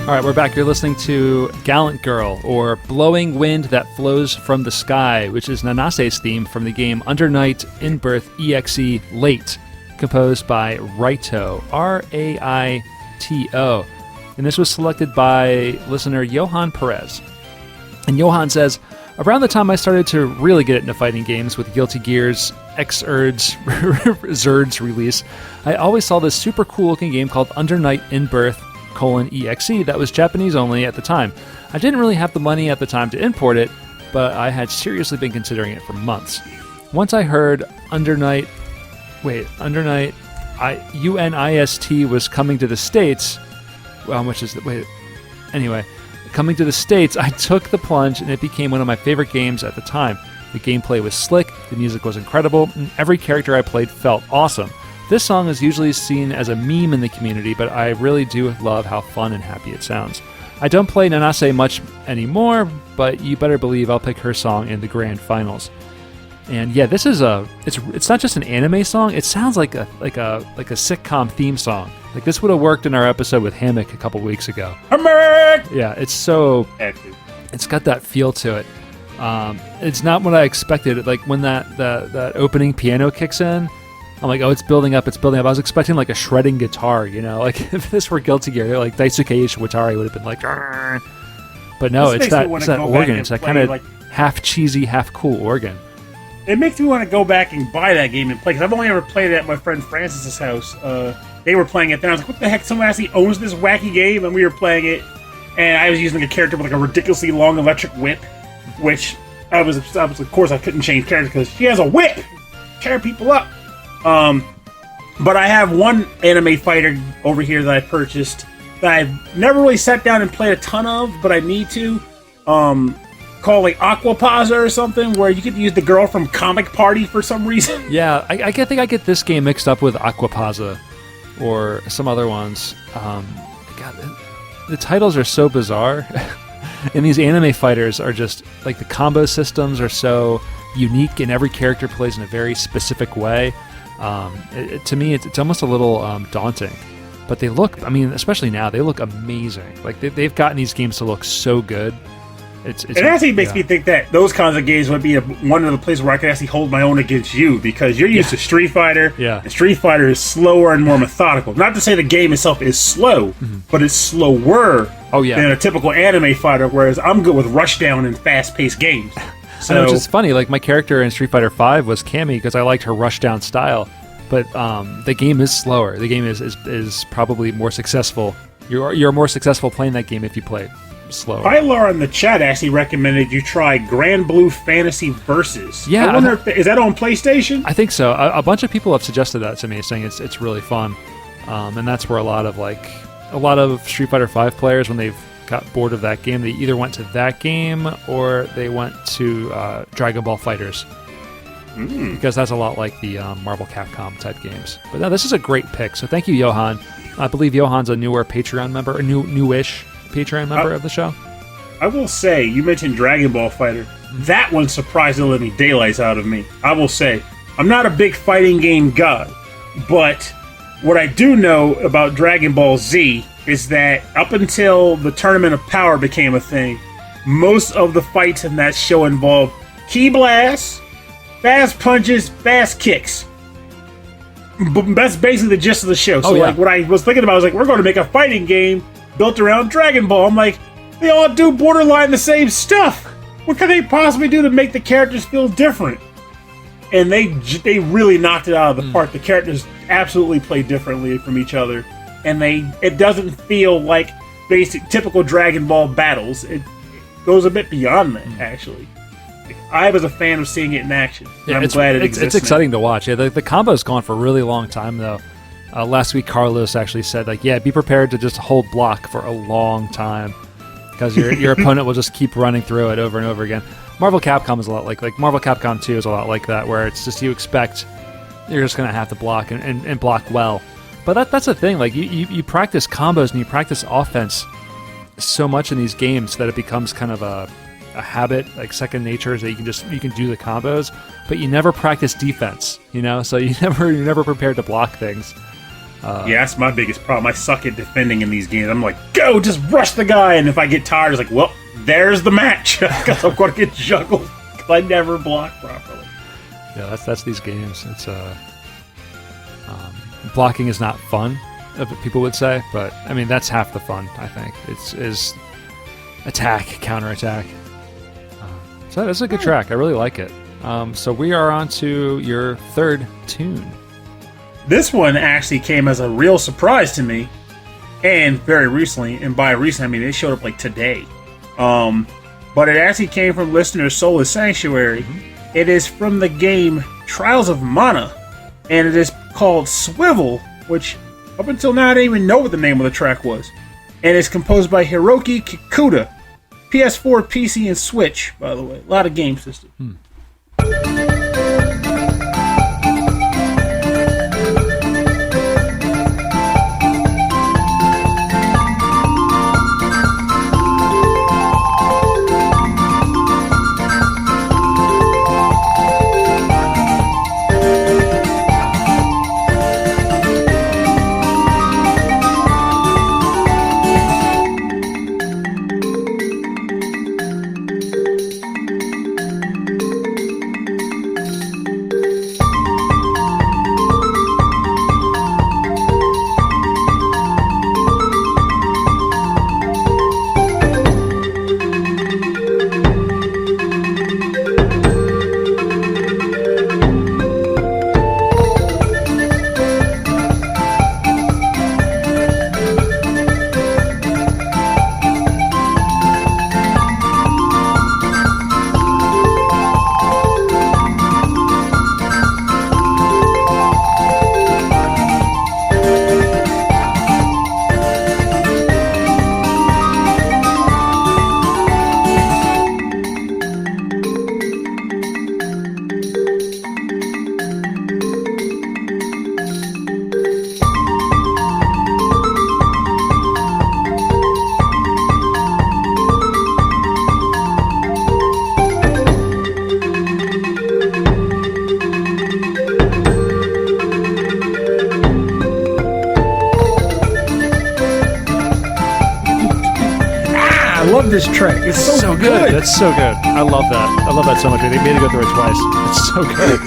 All right, we're back. You're listening to Gallant Girl, or Blowing Wind That Flows from the Sky, which is Nanase's theme from the game Under Night in Birth EXE Late, composed by Raito, Raito. And this was selected by listener Johan Perez. And Johan says, around the time I started to really get into fighting games with Guilty Gear's Zerd's release, I always saw this super cool looking game called Under Night in Birth :EXE that was Japanese only at the time. I didn't really have the money at the time to import it, but I had seriously been considering it for months. Once I heard UNIST was coming to the States, coming to the States, I took the plunge and it became one of my favorite games at the time. The gameplay was slick, the music was incredible, and every character I played felt awesome. This song is usually seen as a meme in the community, but I really do love how fun and happy it sounds. I don't play Nanase much anymore, but you better believe I'll pick her song in the grand finals. And yeah, this is it's not just an anime song, it sounds like a sitcom theme song. Like this would have worked in our episode with Hammock a couple weeks ago. Hammock! Yeah, it's so active. It's got that feel to it. It's not what I expected. Like when that opening piano kicks in, I'm like, oh, it's building up. I was expecting like a shredding guitar, you know, like if this were Guilty Gear, like Daisuke Ishwatari would have been like, argh. But no, it's that organ. It's that kind of like half cheesy, half cool organ. It makes me want to go back and buy that game and play, because I've only ever played it at my friend Francis's house. They were playing it then. I was like, what the heck? Someone actually owns this wacky game, and we were playing it, and I was using a character with like a ridiculously long electric whip, which I was of course I couldn't change characters because she has a whip, tear people up. But I have one anime fighter over here that I purchased that I've never really sat down and played a ton of, but I need to. Called like Aquapazza or something, where you could use the girl from Comic Party for some reason. Yeah, I think I get this game mixed up with Aquapazza or some other ones. God, the titles are so bizarre. And these anime fighters are just, like, the combo systems are so unique, and every character plays in a very specific way. To me, it's almost a little daunting. but they look, I mean, especially now, they look amazing. Like they've gotten these games to look so good. It actually makes me think that those kinds of games would be one of the places where I could actually hold my own against you, because you're used to Street Fighter, and Street Fighter is slower and more methodical. Not to say the game itself is slow, but it's slower than a typical anime fighter, whereas I'm good with rushdown and fast-paced games. So, which is funny, like my character in Street Fighter V was Cammy because I liked her rushdown style, but the game is slower. The game is probably more successful. You're more successful playing that game if you play slower. Pylar in the chat actually recommended you try Grand Blue Fantasy Versus. Yeah, I wonder is that on PlayStation? I think so. A bunch of people have suggested that to me, saying it's really fun, and that's where a lot of Street Fighter V players, when they've got bored of that game, they either went to that game or they went to Dragon Ball Fighters, because that's a lot like the Marvel Capcom type games. But no, this is a great pick. So thank you, Johan. I believe Johan's a newer Patreon member, a newish Patreon member of the show. I will say, you mentioned Dragon Ball Fighter. That one surprised the living daylights out of me. I will say, I'm not a big fighting game god, but what I do know about Dragon Ball Z is that up until the Tournament of Power became a thing, most of the fights in that show involved key blasts, fast punches, fast kicks. But that's basically the gist of the show. So like what I was thinking about, I was like, we're going to make a fighting game built around Dragon Ball. I'm like, they all do borderline the same stuff. What can they possibly do to make the characters feel different? And they really knocked it out of the park. The characters absolutely play differently from each other, and it doesn't feel like typical Dragon Ball battles. It goes a bit beyond that, actually. I was a fan of seeing it in action. Yeah, I'm glad it exists. It's exciting to watch. Yeah, the combo's gone for a really long time, though. Last week, Carlos actually said, like, yeah, be prepared to just hold block for a long time, because your opponent will just keep running through it over and over again. Marvel Capcom is a lot like Marvel Capcom 2 is a lot like that, where it's just you expect you're just going to have to block and block well. But that's the thing. Like you practice combos and you practice offense so much in these games that it becomes kind of a habit, like second nature, is that you can do the combos, but you never practice defense. So you're never prepared to block things. Yeah, that's my biggest problem. I suck at defending in these games. I'm like, go, just rush the guy, and if I get tired, it's like, well, there's the match, because I'm going to get juggled because I never block properly. Yeah, that's these games. It's blocking is not fun, people would say, but I mean that's half the fun. I think is attack, counterattack. So that's a good track. I really like it. So we are on to your third tune. This one actually came as a real surprise to me, and very recently. And by recent, I mean it showed up like today. But it actually came from listener Soulless Sanctuary. It is from the game Trials of Mana, and it is called Swivel, which up until now I didn't even know what the name of the track was. And it's composed by Hiroki Kikuta. PS4, PC, and Switch, by the way. A lot of game systems. this track. It's so good. That's so good. I love that. I love that so much. They made it go through it twice. It's so good.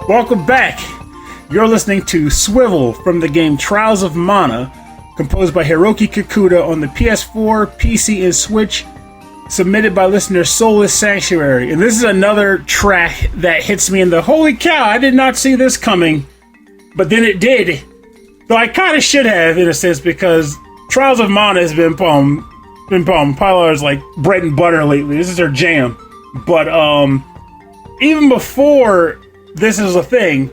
Welcome back. You're listening to Swivel from the game Trials of Mana, composed by Hiroki Kikuta on the PS4, PC, and Switch, submitted by listener Soulless Sanctuary. And this is another track that hits me in the holy cow, I did not see this coming, but then it did. Though I kind of should have, in a sense, because Trials of Mana has been Pilar's like bread and butter lately. This is her jam. But even before this is a thing,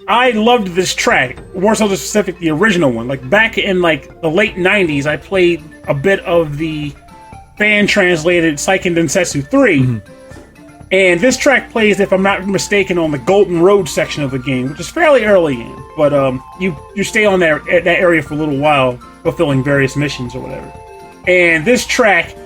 I loved this track, more so the specific, the original one. Like back in like the late 90s, I played a bit of the fan-translated Seiken Densetsu 3, and this track plays, if I'm not mistaken, on the Golden Road section of the game, which is fairly early in, but you stay on that area for a little while, fulfilling various missions or whatever. And this track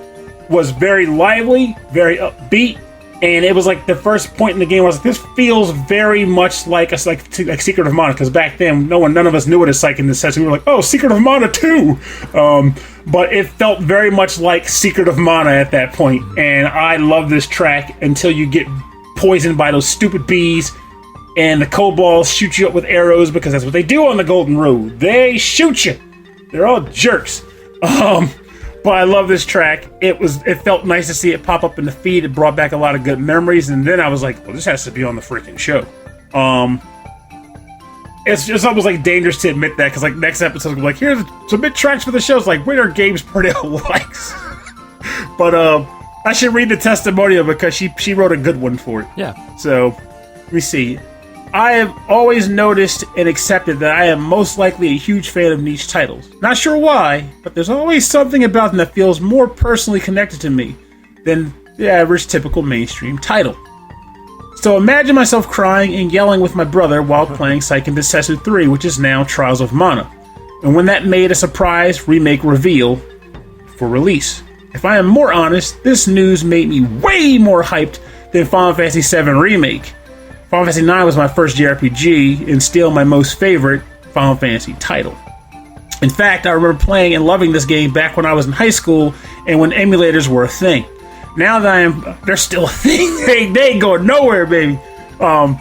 was very lively, very upbeat, and it was like the first point in the game where I was like, this feels very much like Secret of Mana, because back then none of us knew what a Seiken Densetsu. We were like, oh, Secret of Mana 2! But it felt very much like Secret of Mana at that point, and I love this track until you get poisoned by those stupid bees, and the kobolds shoot you up with arrows, because that's what they do on the Golden Road. They shoot you! They're all jerks. But I love this track. It felt nice to see it pop up in the feed. It brought back a lot of good memories, and then I was like, well, this has to be on the freaking show. It's almost like dangerous to admit that, because like next episode, I'm like, here's submit tracks for the show. It's like, wait, our game's pretty likes. But I should read the testimonial because she wrote a good one for it. Yeah. So let me see. I have always noticed and accepted that I am most likely a huge fan of niche titles. Not sure why, but there's always something about them that feels more personally connected to me than the average typical mainstream title. So imagine myself crying and yelling with my brother while playing Seiken Densetsu 3, which is now Trials of Mana, and when that made a surprise remake reveal for release. If I am more honest, this news made me way more hyped than Final Fantasy VII Remake. Final Fantasy IX was my first JRPG, and still my most favorite Final Fantasy title. In fact, I remember playing and loving this game back when I was in high school, and when emulators were a thing. Now that they're still a thing. They ain't going nowhere, baby. Now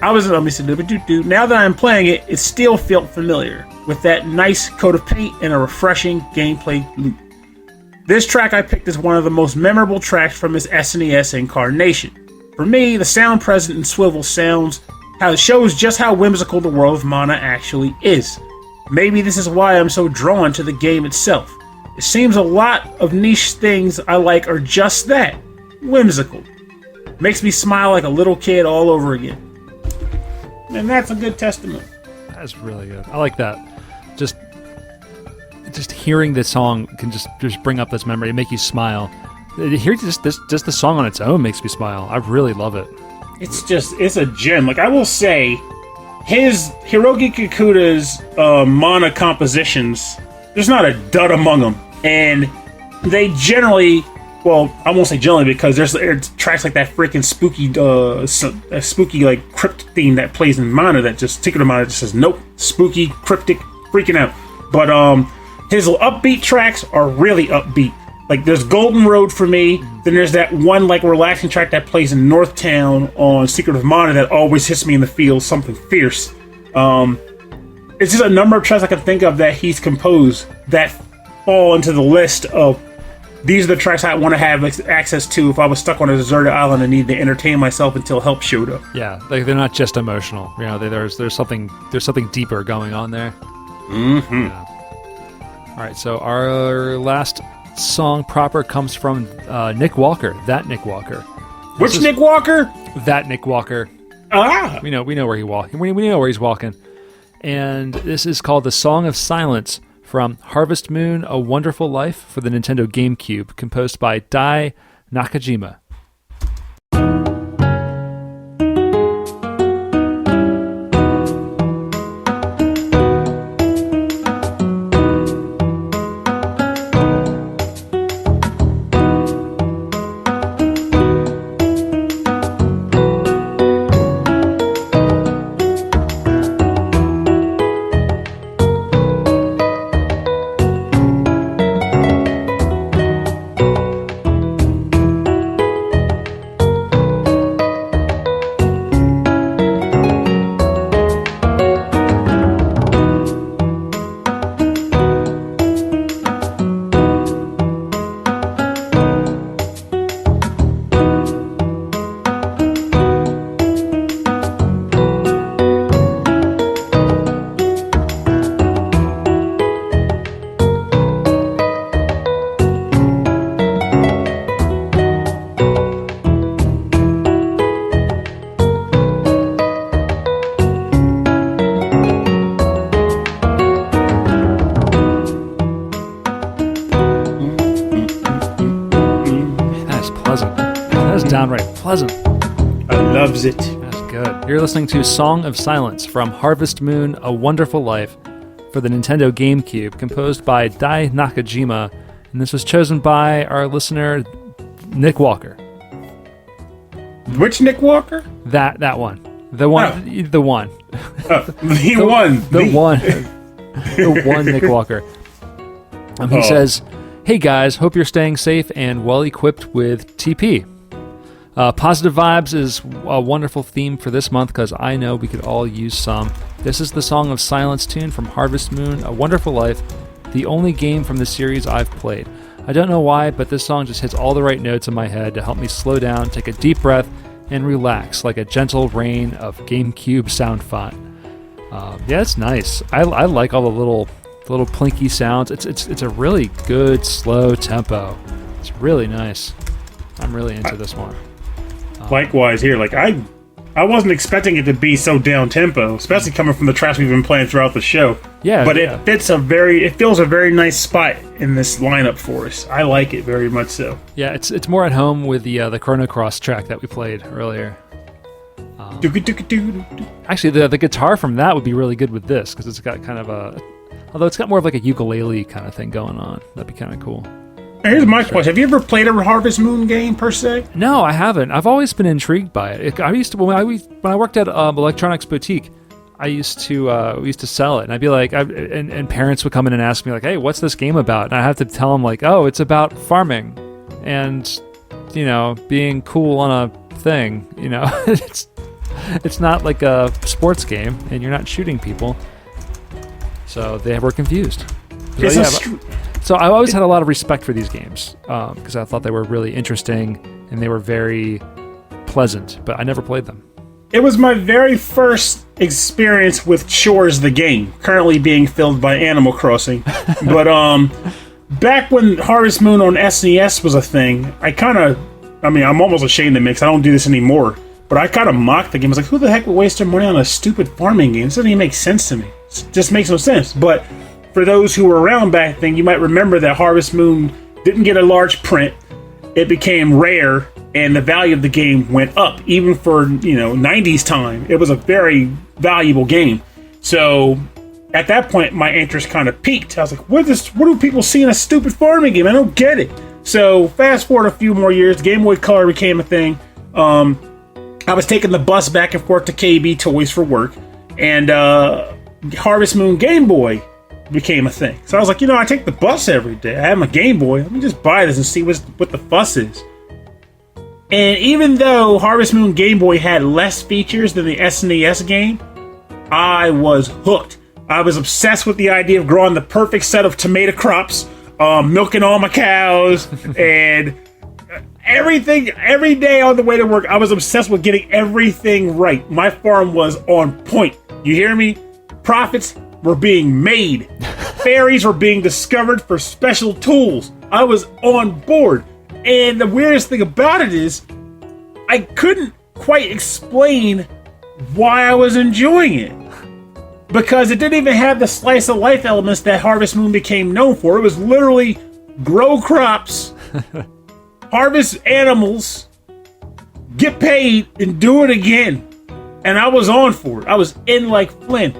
that I'm playing it, it still felt familiar, with that nice coat of paint and a refreshing gameplay loop. This track I picked is one of the most memorable tracks from its SNES incarnation. For me, the sound present in Swivel shows just how whimsical the world of Mana actually is. Maybe this is why I'm so drawn to the game itself. It seems a lot of niche things I like are just that, whimsical. Makes me smile like a little kid all over again. And that's a good testament. That's really good. I like that. Just hearing this song can just bring up this memory and make you smile. Hear just the song on its own makes me smile. I really love it. It's a gem. Like I will say, his Hiroki Kikuta's Mana compositions, there's not a dud among them, and they generally, well, I won't say generally because there's tracks like that freaking spooky like crypt theme that plays in Mana that just Secret of Mana just says nope, spooky, cryptic, freaking out. But his upbeat tracks are really upbeat. Like, there's Golden Road for me, then there's that one, like, relaxing track that plays in North Town on Secret of Mana that always hits me in the feels, something fierce. It's just a number of tracks I can think of that he's composed that fall into the list of these are the tracks I want to have access to if I was stuck on a deserted island and needed to entertain myself until help showed up. Yeah, like, they're not just emotional. You know, there's something deeper going on there. Mm-hmm. Yeah. All right, so our last song proper comes from Nick Walker. That Nick Walker. Which Nick Walker? That Nick Walker. Ah, we know where he we know where he's walking. And this is called "The Song of Silence" from Harvest Moon: A Wonderful Life for the Nintendo GameCube, composed by Dai Nakajima. pleasant. That is downright pleasant. I loves it. That's good. You're listening to Song of Silence from Harvest Moon: A Wonderful Life for the Nintendo GameCube, composed by Dai Nakajima, and this was chosen by our listener, Nick Walker. Which Nick Walker? That one. The one. Oh. The one. The one. The one. The one Nick Walker. He says, "Hey guys, hope you're staying safe and well equipped with TP. Positive vibes is a wonderful theme for this month because I know we could all use some. This is the Song of Silence tune from Harvest Moon: A Wonderful Life, the only game from the series I've played. I don't know why, but this song just hits all the right notes in my head to help me slow down, take a deep breath, and relax like a gentle rain of GameCube sound font." Yeah, it's nice. I like all the little plinky sounds. It's a really good slow tempo. It's really nice. I'm really into this one. Likewise here, like I wasn't expecting it to be so down tempo, especially coming from the tracks we've been playing throughout the show. Yeah, but yeah. it fills a very nice spot in this lineup for us. I like it very much so. Yeah, it's more at home with the Chrono Cross track that we played earlier. Actually, the guitar from that would be really good with this because it's got kind of although it's got more of like a ukulele kind of thing going on. That'd be kind of cool. Now, here's my question: have you ever played a Harvest Moon game per se? No, I haven't. I've always been intrigued by it. I used to when I worked at Electronics Boutique, we used to sell it, and I'd be like, and parents would come in and ask me like, "Hey, what's this game about?" And I have to tell them like, "Oh, it's about farming, and being cool on a thing. It's not like a sports game, and you're not shooting people." So they were confused. So I always had a lot of respect for these games because I thought they were really interesting and they were very pleasant, but I never played them. It was my very first experience with Shores the game, currently being filled by Animal Crossing. But back when Harvest Moon on SNES was a thing, I'm almost ashamed to admit, 'cause I don't do this anymore, but I kind of mocked the game. I was like, who the heck would waste their money on a stupid farming game? This doesn't even make sense to me. It just makes no sense. But for those who were around back then, you might remember that Harvest Moon didn't get a large print. It became rare, and the value of the game went up, even for 90s time. It was a very valuable game. So at that point, my interest kind of peaked. I was like, what do people see in a stupid farming game? I don't get it. So fast forward a few more years, Game Boy Color became a thing. I was taking the bus back and forth to KB Toys for work, and Harvest Moon Game Boy became a thing. So I was like, I take the bus every day. I have my Game Boy. Let me just buy this and see what the fuss is. And even though Harvest Moon Game Boy had less features than the SNES game, I was hooked. I was obsessed with the idea of growing the perfect set of tomato crops, milking all my cows, and everything. Every day on the way to work, I was obsessed with getting everything right. My farm was on point. You hear me? Profits were being made. Fairies were being discovered for special tools. I was on board. And the weirdest thing about it is, I couldn't quite explain why I was enjoying it. Because it didn't even have the slice of life elements that Harvest Moon became known for. It was literally grow crops, harvest animals, get paid, and do it again. And I was on for it. I was in like Flynn.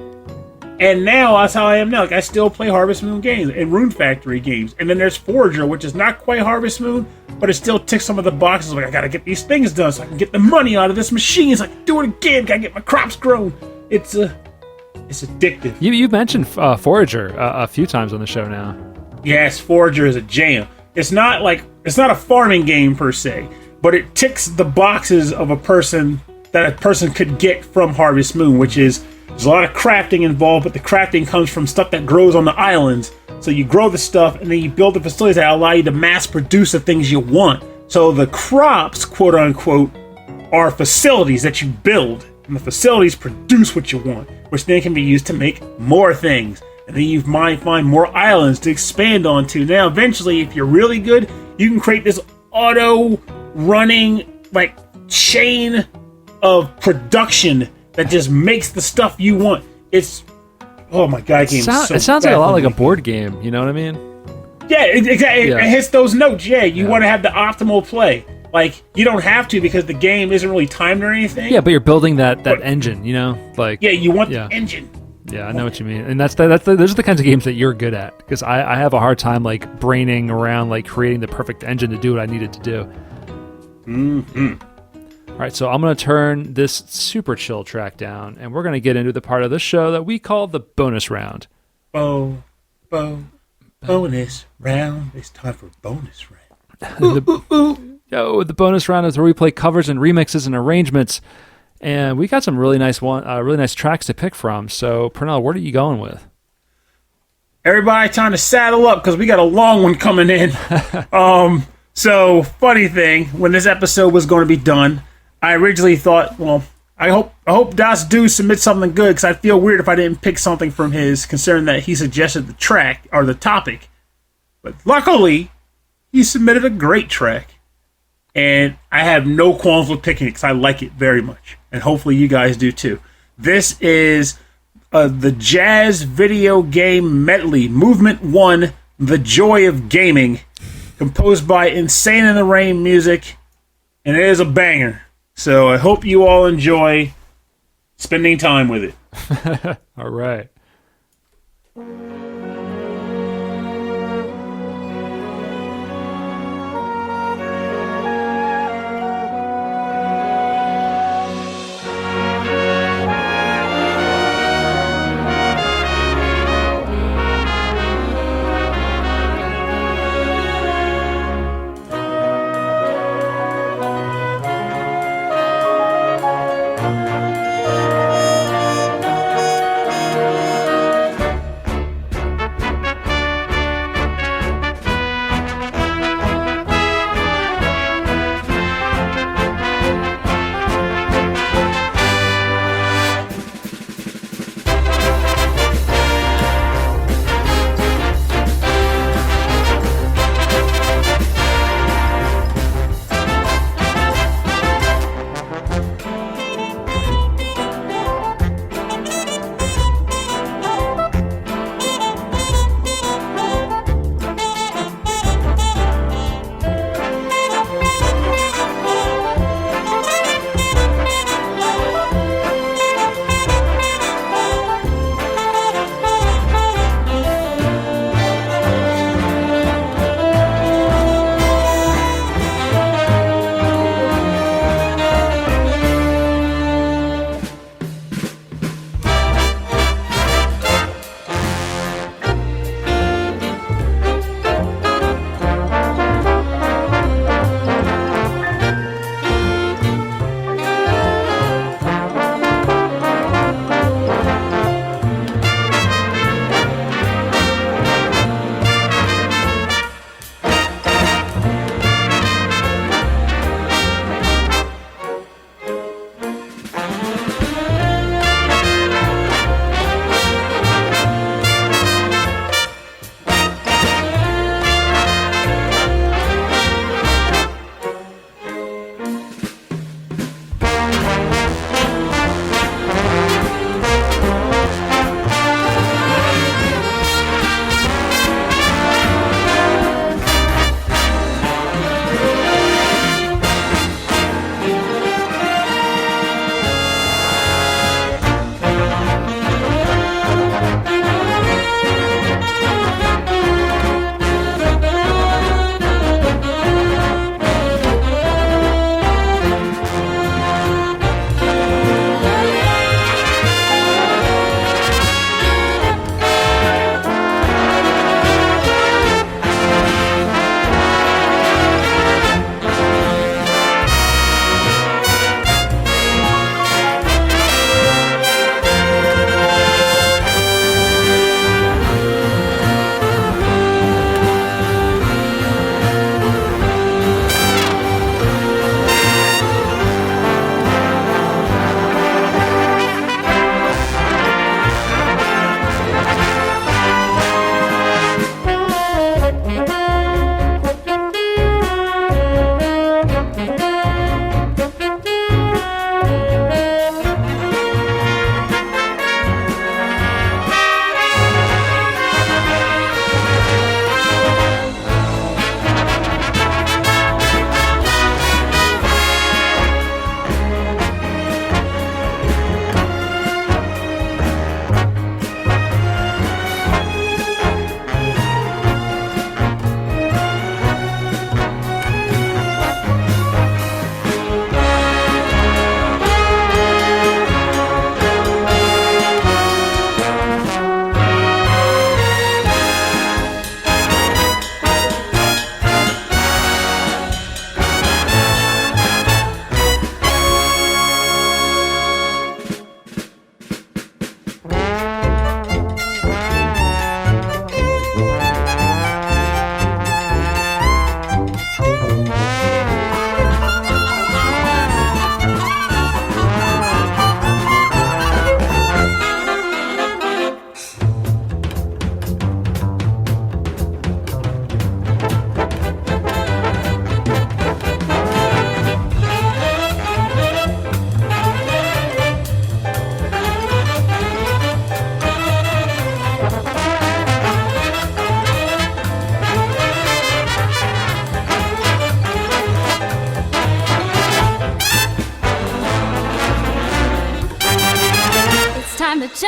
And now that's how I am now. Like, I still play Harvest Moon games and Rune Factory games. And then there's Forager, which is not quite Harvest Moon, but it still ticks some of the boxes. Like, I gotta get these things done so I can get the money out of this machine. So I can do it again. Gotta get my crops grown. It's addictive. You mentioned Forager a few times on the show now. Yes, Forager is a jam. It's not a farming game per se, but it ticks the boxes of a person that a person could get from Harvest Moon, which is there's a lot of crafting involved, but the crafting comes from stuff that grows on the islands. So you grow the stuff, and then you build the facilities that allow you to mass produce the things you want. So the crops, quote unquote, are facilities that you build, and the facilities produce what you want, which then can be used to make more things. And then you might find more islands to expand onto. Now, eventually, if you're really good, you can create this auto-running, chain of production that just makes the stuff you want. Oh my god, game is so it sounds like a lot like a board game, you know what I mean? Yeah, exactly. It hits those notes. Yeah, you want to have the optimal play. like, you don't have to because the game isn't really timed or anything. Yeah, but you're building that engine, you know? Like, yeah, you want the engine. Yeah, I know what you mean. And those are the kinds of games that you're good at. Because I have a hard time, like, braining around, like, creating the perfect engine to do what I needed to do. Mm-hmm. All right, so I'm going to turn this super chill track down, and we're going to get into the part of the show that we call the bonus round. Bonus round. It's time for bonus round. The bonus round is where we play covers and remixes and arrangements, and we got some really nice tracks to pick from. So, Pernell, what are you going with? Everybody, time to saddle up because we got a long one coming in. So, funny thing, when this episode was going to be done, I originally thought, well, I hope Das Do submits something good because I'd feel weird if I didn't pick something from his, considering that he suggested the track or the topic. But luckily, he submitted a great track, and I have no qualms with picking it because I like it very much, and hopefully you guys do too. This is the Jazz Video Game Medley, Movement 1, The Joy of Gaming, composed by Insane in the Rain Music, and it is a banger. So I hope you all enjoy spending time with it. All right.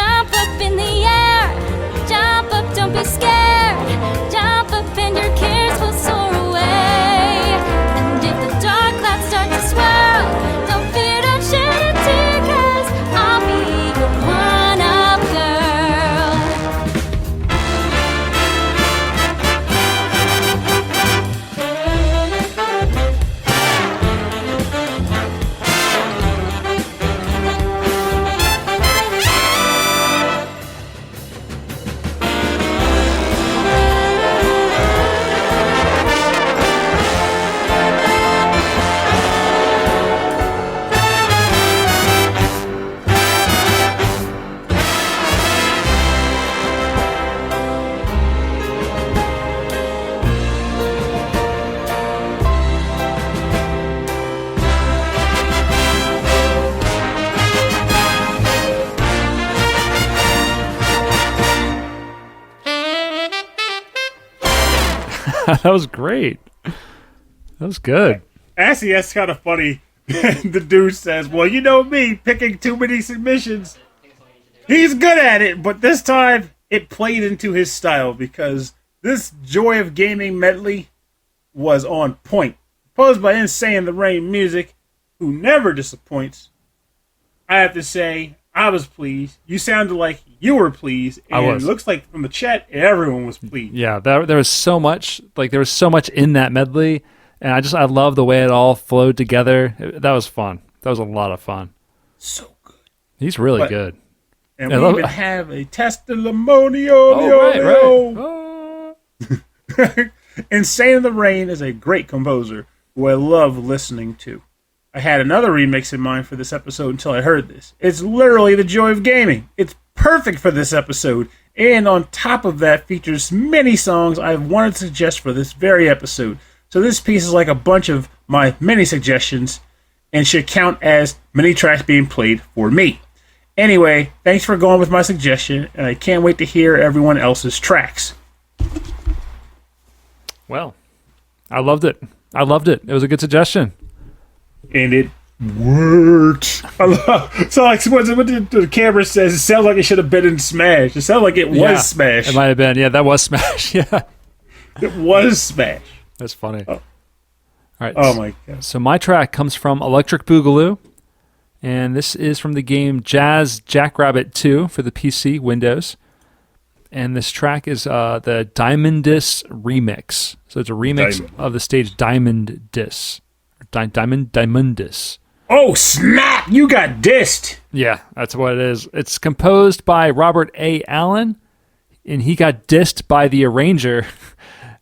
Jump up in the air. Jump up, don't be scared. Jump up and your cares will soar away. And if the dark clouds start to swirl, don't fear, don't shed a tear, 'cause I'll be your one-up girl. That was great. That was good. Actually, that's kind of funny. The dude says, well, you know me, picking too many submissions. He's good at it, but this time it played into his style because this Joy of Gaming medley was on point. Composed by Insane the Rain Music, who never disappoints. I have to say, I was pleased. You sounded like you were pleased. And I was. It looks like from the chat, everyone was pleased. Yeah, there was so much. Like there was so much in that medley, and I love the way it all flowed together. That was fun. That was a lot of fun. So good. He's really good. And I we love- even have a testimonial. Right. Insane in the Rain is a great composer who I love listening to. I had another remix in mind for this episode until I heard this. It's literally the joy of gaming. It's perfect for this episode, and on top of that features many songs I've wanted to suggest for this very episode. So this piece is like a bunch of my many suggestions and should count as many tracks being played for me. Anyway, thanks for going with my suggestion, and I can't wait to hear everyone else's tracks. Well, I loved it. It was a good suggestion. And it worked. So, like, what the camera says, it sounds like it should have been in Smash. It sounds like it was Smash. It might have been. Yeah, that was Smash. Yeah. It was Smash. That's funny. Oh. All right. Oh, my God. So my track comes from Electric Boogaloo, and this is from the game Jazz Jackrabbit 2 for the PC, Windows. And this track is the Diamondus remix. So it's a remix of the stage Diamondus. Diamondus. Oh, snap! You got dissed! Yeah, that's what it is. It's composed by Robert A. Allen, and he got dissed by the arranger,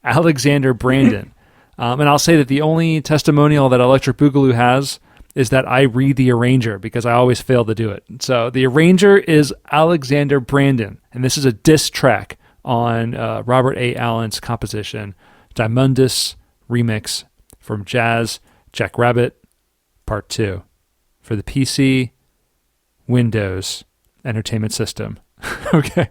Alexander Brandon. And I'll say that the only testimonial that Electric Boogaloo has is that I read the arranger because I always fail to do it. So the arranger is Alexander Brandon, and this is a diss track on Robert A. Allen's composition, Diamondus remix from Jazz Jackrabbit Part 2 for the PC, Windows, Entertainment System. Okay.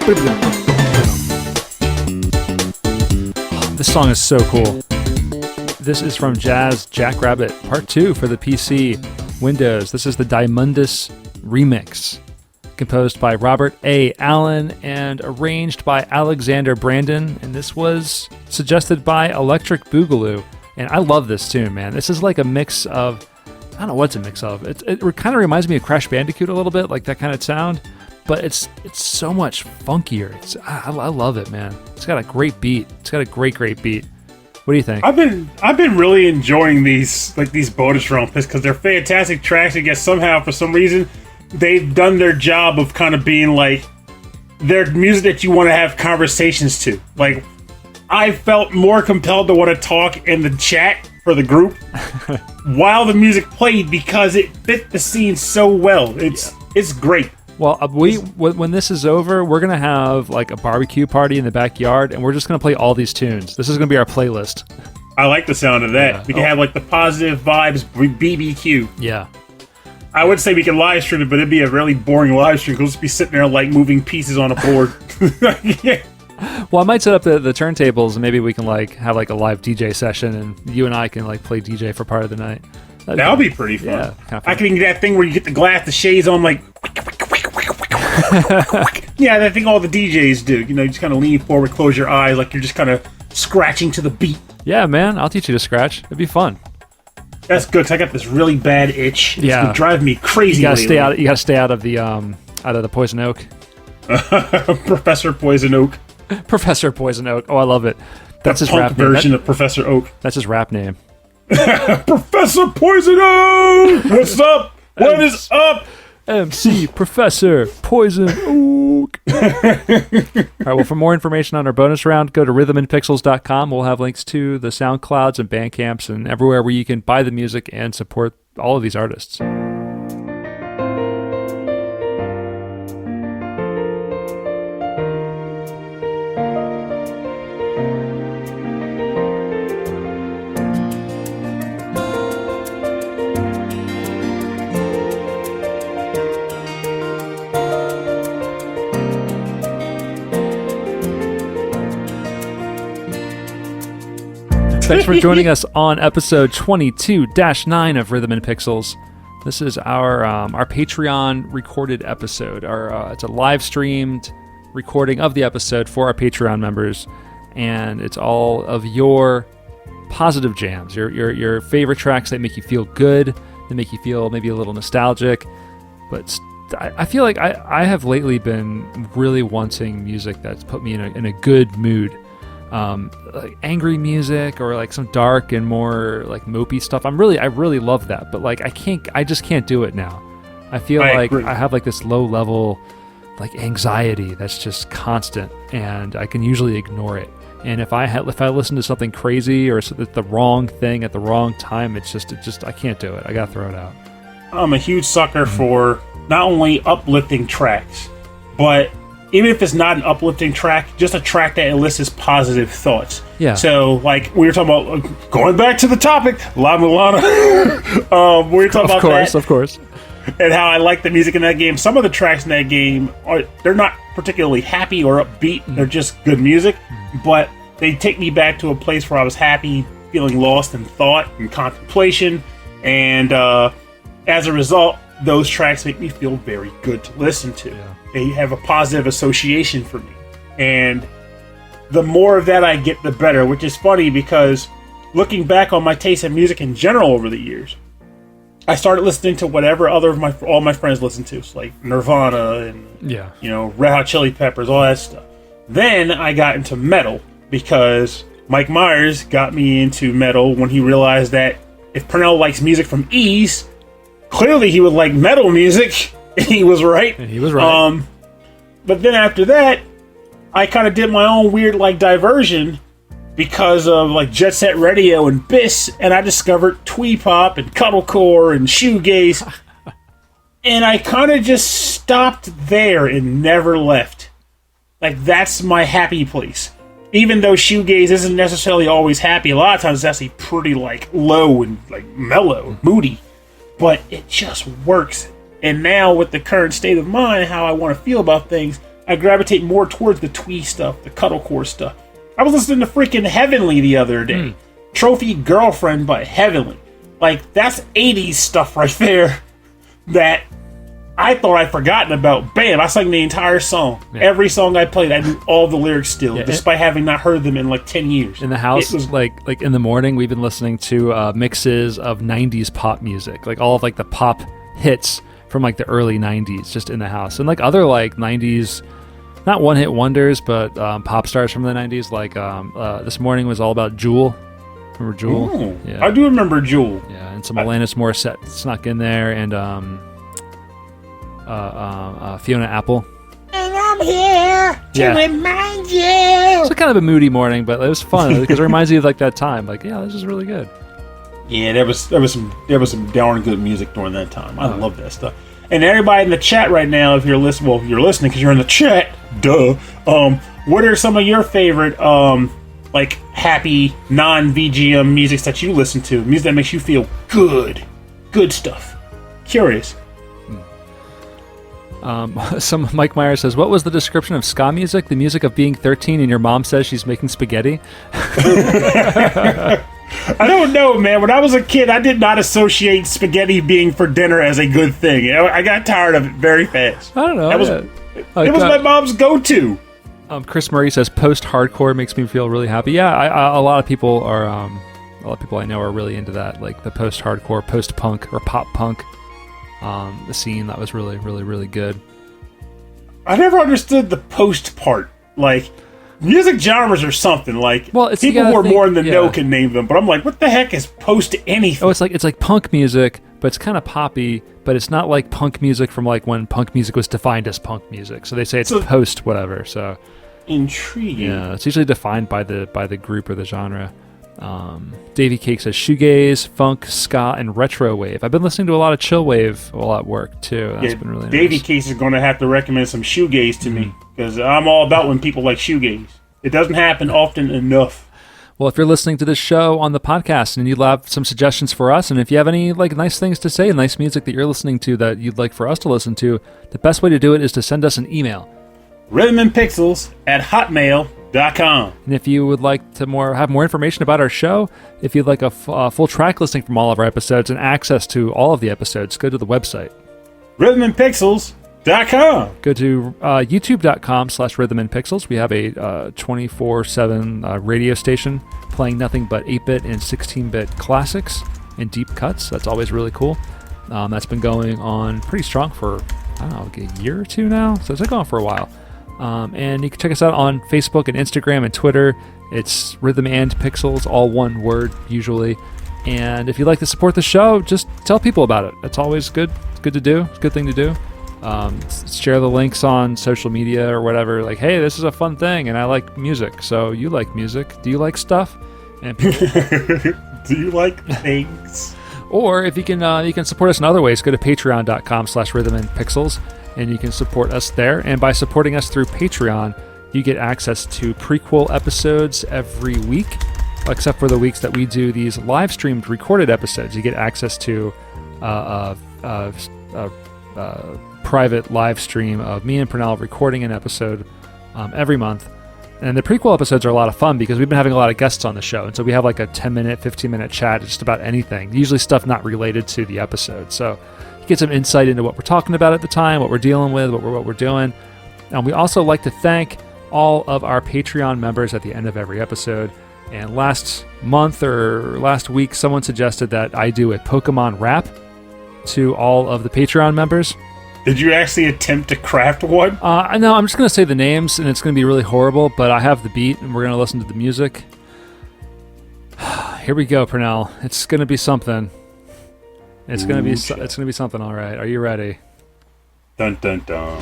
This song is so cool. This is from Jazz Jackrabbit Part 2 for the PC, Windows. This is the Diamondus remix, composed by Robert A. Allen and arranged by Alexander Brandon. And this was suggested by Electric Boogaloo. And I love this tune, man. This is like a mix of, I don't know what's a mix of. It kind of reminds me of Crash Bandicoot a little bit, like that kind of sound. But it's so much funkier. I love it, man. It's got a great beat. It's got a great beat. What do you think? I've been really enjoying these bonus rounds because they're fantastic tracks. And yet somehow, for some reason, they've done their job of kind of being like they're music that you want to have conversations to. Like, I felt more compelled to want to talk in the chat for the group while the music played because it fit the scene so well. It's great. Well, when this is over, we're going to have like a barbecue party in the backyard, and we're just going to play all these tunes. This is going to be our playlist. I like the sound of that. Yeah. We can have like the positive vibes BBQ. Yeah. I would say we could live stream it, but it'd be a really boring live stream. We'll just be sitting there like moving pieces on a board. Yeah. Well, I might set up the turntables, and maybe we can like have like a live DJ session, and you and I can like play DJ for part of the night. That'll be pretty fun. Yeah, kind of fun. I can get that thing where you get the glass, the shades on, like. Yeah, I think all the DJs do. You know, you just kind of lean forward, close your eyes, like you're just kind of scratching to the beat. Yeah, man, I'll teach you to scratch. It'd be fun. That's good because I got this really bad itch. It's Yeah. been driving me crazy. You gotta lately. You gotta stay out of the poison oak. Professor Poison Oak. Professor Poison Oak. Oh, I love it. That's his punk rap name. version of Professor Oak. That's his rap name. Professor Poison Oak! What's up? What is up? MC Professor Poison Oak. All right, well, for more information on our bonus round, go to rhythmandpixels.com. We'll have links to the SoundClouds and Bandcamps and everywhere where you can buy the music and support all of these artists. Thanks for joining us on episode 22-9 of Rhythm and Pixels. This is our Patreon recorded episode. It's a live streamed recording of the episode for our Patreon members, and it's all of your positive jams, your favorite tracks that make you feel good, that make you feel maybe a little nostalgic. But I feel like I have lately been really wanting music that's put me in a good mood. Like angry music or like some dark and more like mopey stuff. I really love that, but like I just can't do it now. I feel like I have like this low level like anxiety that's just constant, and I can usually ignore it. And if I listen to something crazy or the wrong thing at the wrong time, it just I can't do it. I gotta throw it out. I'm a huge sucker for not only uplifting tracks, but even if it's not an uplifting track, just a track that elicits positive thoughts. Yeah. So, like, we were talking about, going back to the topic, La Mulana. We were talking about that. Of course. And how I like the music in that game. Some of the tracks in that game, they're not particularly happy or upbeat. They're just good music. But they take me back to a place where I was happy, feeling lost in thought and contemplation. And as a result, those tracks make me feel very good to listen to. Yeah. They have a positive association for me. And the more of that I get, the better, which is funny because looking back on my taste in music in general over the years, I started listening to whatever all my friends listened to, so like Nirvana and Red Hot Chili Peppers, all that stuff. Then I got into metal because Mike Myers got me into metal when he realized that if Pernell likes music from Ease, clearly he would like metal music. He was right. And he was right. But then after that, I kind of did my own weird like diversion because of like Jet Set Radio and Biss, and I discovered twee pop and cuddlecore and shoegaze, and I kind of just stopped there and never left. Like, that's my happy place. Even though shoegaze isn't necessarily always happy, a lot of times it's actually pretty like low and like mellow, moody, but it just works. And now with the current state of mind, how I want to feel about things, I gravitate more towards the twee stuff, the cuddlecore stuff. I was listening to freaking Heavenly the other day. Trophy Girlfriend by Heavenly. Like, that's 80s stuff right there that I thought I'd forgotten about. Bam, I sang the entire song. Yeah. Every song I played, I knew all the lyrics still, despite having not heard them in like 10 years. In the house, like in the morning, we've been listening to mixes of 90s pop music. Like all of like the pop hits from like the early 90s just in the house. And like other like 90s, not one-hit wonders, but pop stars from the 90s. Like this morning was all about Jewel. Remember Jewel? Ooh, yeah. I do remember Jewel. Yeah, and some Alanis Morissette snuck in there, and Fiona Apple. And I'm here to remind you. It's kind of a moody morning, but it was fun because it reminds you of like that time. Like, yeah, this is really good. Yeah, there was some darn good music during that time. I love that stuff. And everybody in the chat right now, if you're listening, well, you're listening because you're in the chat. Duh. What are some of your favorite like happy non-VGM music that you listen to? Music that makes you feel good stuff. Curious. Some Mike Myers says, "What was the description of ska music? The music of being 13 and your mom says she's making spaghetti." I don't know, man. When I was a kid, I did not associate spaghetti being for dinner as a good thing. I got tired of it very fast. I don't know. It was my mom's go-to. Chris Murray says, "Post-hardcore makes me feel really happy." Yeah, a lot of people are. A lot of people I know are really into that, like the post-hardcore, post-punk, or pop-punk. The scene that was really, really, really good. I never understood the post part. Like, music genres or something. Like, people who are more in the know can name them, but I'm like, what the heck is post anything? Oh, it's like punk music, but it's kind of poppy, but it's not like punk music from like when punk music was defined as punk music. So they say it's post whatever. So intriguing. Yeah, it's usually defined by the group or the genre. Davey Cake says shoegaze, funk, ska, and retro wave. I've been listening to a lot of chill wave while at work too. That's been really nice. Davey Case is going to have to recommend some shoegaze to me because I'm all about when people like shoegaze. It doesn't happen often enough. Well, if you're listening to this show on the podcast and you'd have some suggestions for us, and if you have any like nice things to say, nice music that you're listening to that you'd like for us to listen to, the best way to do it is to send us an email. rhythmandpixels@hotmail.com. And if you would like to have more information about our show, if you'd like a full track listing from all of our episodes and access to all of the episodes, go to the website. rhythmandpixels.com. Go to youtube.com/rhythmandpixels. We have a 24/7 radio station playing nothing but 8-bit and 16-bit classics and deep cuts. That's always really cool. That's been going on pretty strong for, I don't know, like a year or two now. So it's been going for a while. And you can check us out on Facebook and Instagram and Twitter. It's Rhythm and Pixels, all one word usually. And if you'd like to support the show, just tell people about it. It's always good. It's good to do. It's a good thing to do. Share the links on social media or whatever. Like, hey, this is a fun thing, and I like music. So you like music? Do you like stuff? And people, do you like things? Or if you can support us in other ways. Go to patreon.com/rhythmandpixels. And you can support us there. And by supporting us through Patreon, you get access to prequel episodes every week, except for the weeks that we do these live streamed recorded episodes. You get access to a private live stream of me and Pernell recording an episode every month. And the prequel episodes are a lot of fun because we've been having a lot of guests on the show. And so we have like a 10-minute, 15-minute chat just about anything, usually stuff not related to the episode. So get some insight into what we're talking about at the time, what we're dealing with, what we're doing. And we also like to thank all of our Patreon members at the end of every episode. And last month or last week, someone suggested that I do a Pokemon rap to all of the Patreon members. Did you actually attempt to craft one? No, I'm just going to say the names, and it's going to be really horrible, but I have the beat, and we're going to listen to the music. Here we go, Pernell. It's going to be something. It's gonna be something, all right. Are you ready? Dun dun dun.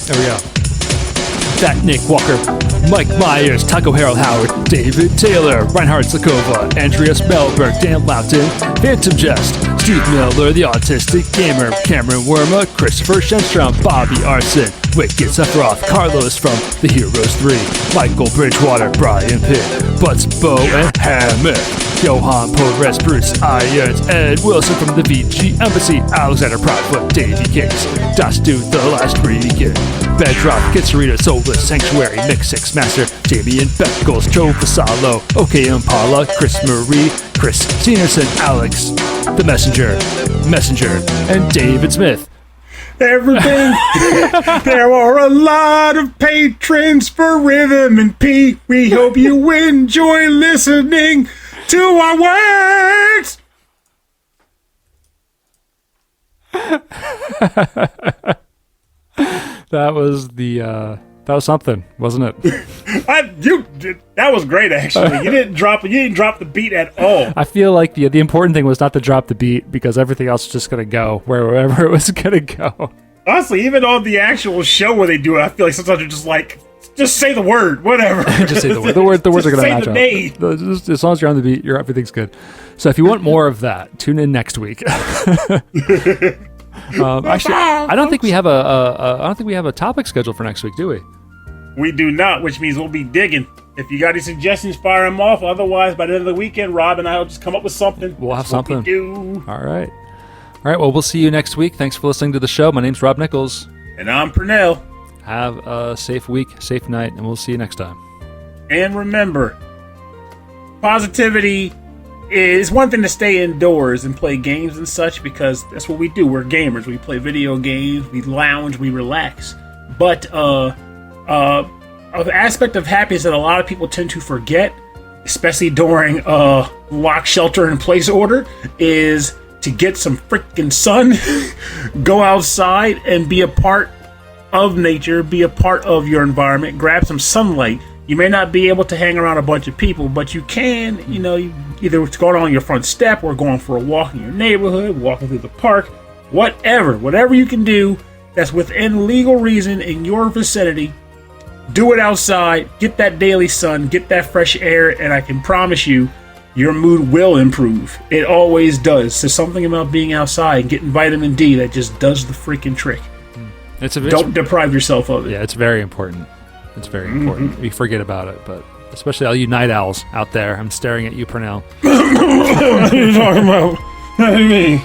There we go. That Nick Walker, Mike Myers, Takahiro Howard, David Taylor, Reinhard Sakova, Andreas Melberg, Dan Loughton, Phantom Jest, Steve Miller, The Autistic Gamer, Cameron Worma, Christopher Shenstrom, Bobby Arson, Wicked Sephiroth, Carlos from The Heroes 3, Michael Bridgewater, Brian Pitt, Butts, Bo, and Hammett, Johan Porres, Bruce Irons, Ed Wilson from the VG Embassy, Alexander Proudfoot, Davey Kicks, Das Dude, The Last Weekend, Bedrock, Kitsarita, Soulless, Sanctuary, Mix 6 Master, Damian Beckles, Joe Vassallo, OK Impala, Chris Marie, Chris Senerson, Alex, The Messenger, and David Smith. Everything. There are a lot of patrons for Rhythm and P. We hope you enjoy listening to our words. That was something, wasn't it? That was great. Actually, you didn't drop the beat at all. I feel like the important thing was not to drop the beat because everything else was just gonna go wherever it was gonna go. Honestly, even on the actual show where they do it, I feel like sometimes you're just like, just say the word, whatever. Just say the word. The words are gonna match the up. name. As long as you're on the beat, everything's good. So if you want more of that, tune in next week. Actually, I don't think we have a topic scheduled for next week, do we? We do not, which means we'll be digging. If you got any suggestions, fire them off. Otherwise, by the end of the weekend, Rob and I will just come up with something. We'll have That's what something. we do. All right. Well, we'll see you next week. Thanks for listening to the show. My name's Rob Nichols. And I'm Pernell. Have a safe week, safe night, and we'll see you next time. And remember, positivity is one thing to stay indoors and play games and such, because that's what we do. We're gamers. We play video games, we lounge, we relax. But an aspect of happiness that a lot of people tend to forget, especially during lock, shelter, in place order, is to get some freaking sun, go outside and be a part of nature, be a part of your environment, grab some sunlight. You may not be able to hang around a bunch of people, but you can, you either going on your front step or going for a walk in your neighborhood, walking through the park, whatever you can do that's within legal reason in your vicinity. Do it outside, get that daily sun, get that fresh air, and I can promise you, your mood will improve. It always does. There's something about being outside and getting vitamin D that just does the freaking trick. Don't deprive yourself of it. Yeah, it's very important. It's very important. We forget about it, but especially all you night owls out there. I'm staring at you, Pernell. What are you talking about? Not me.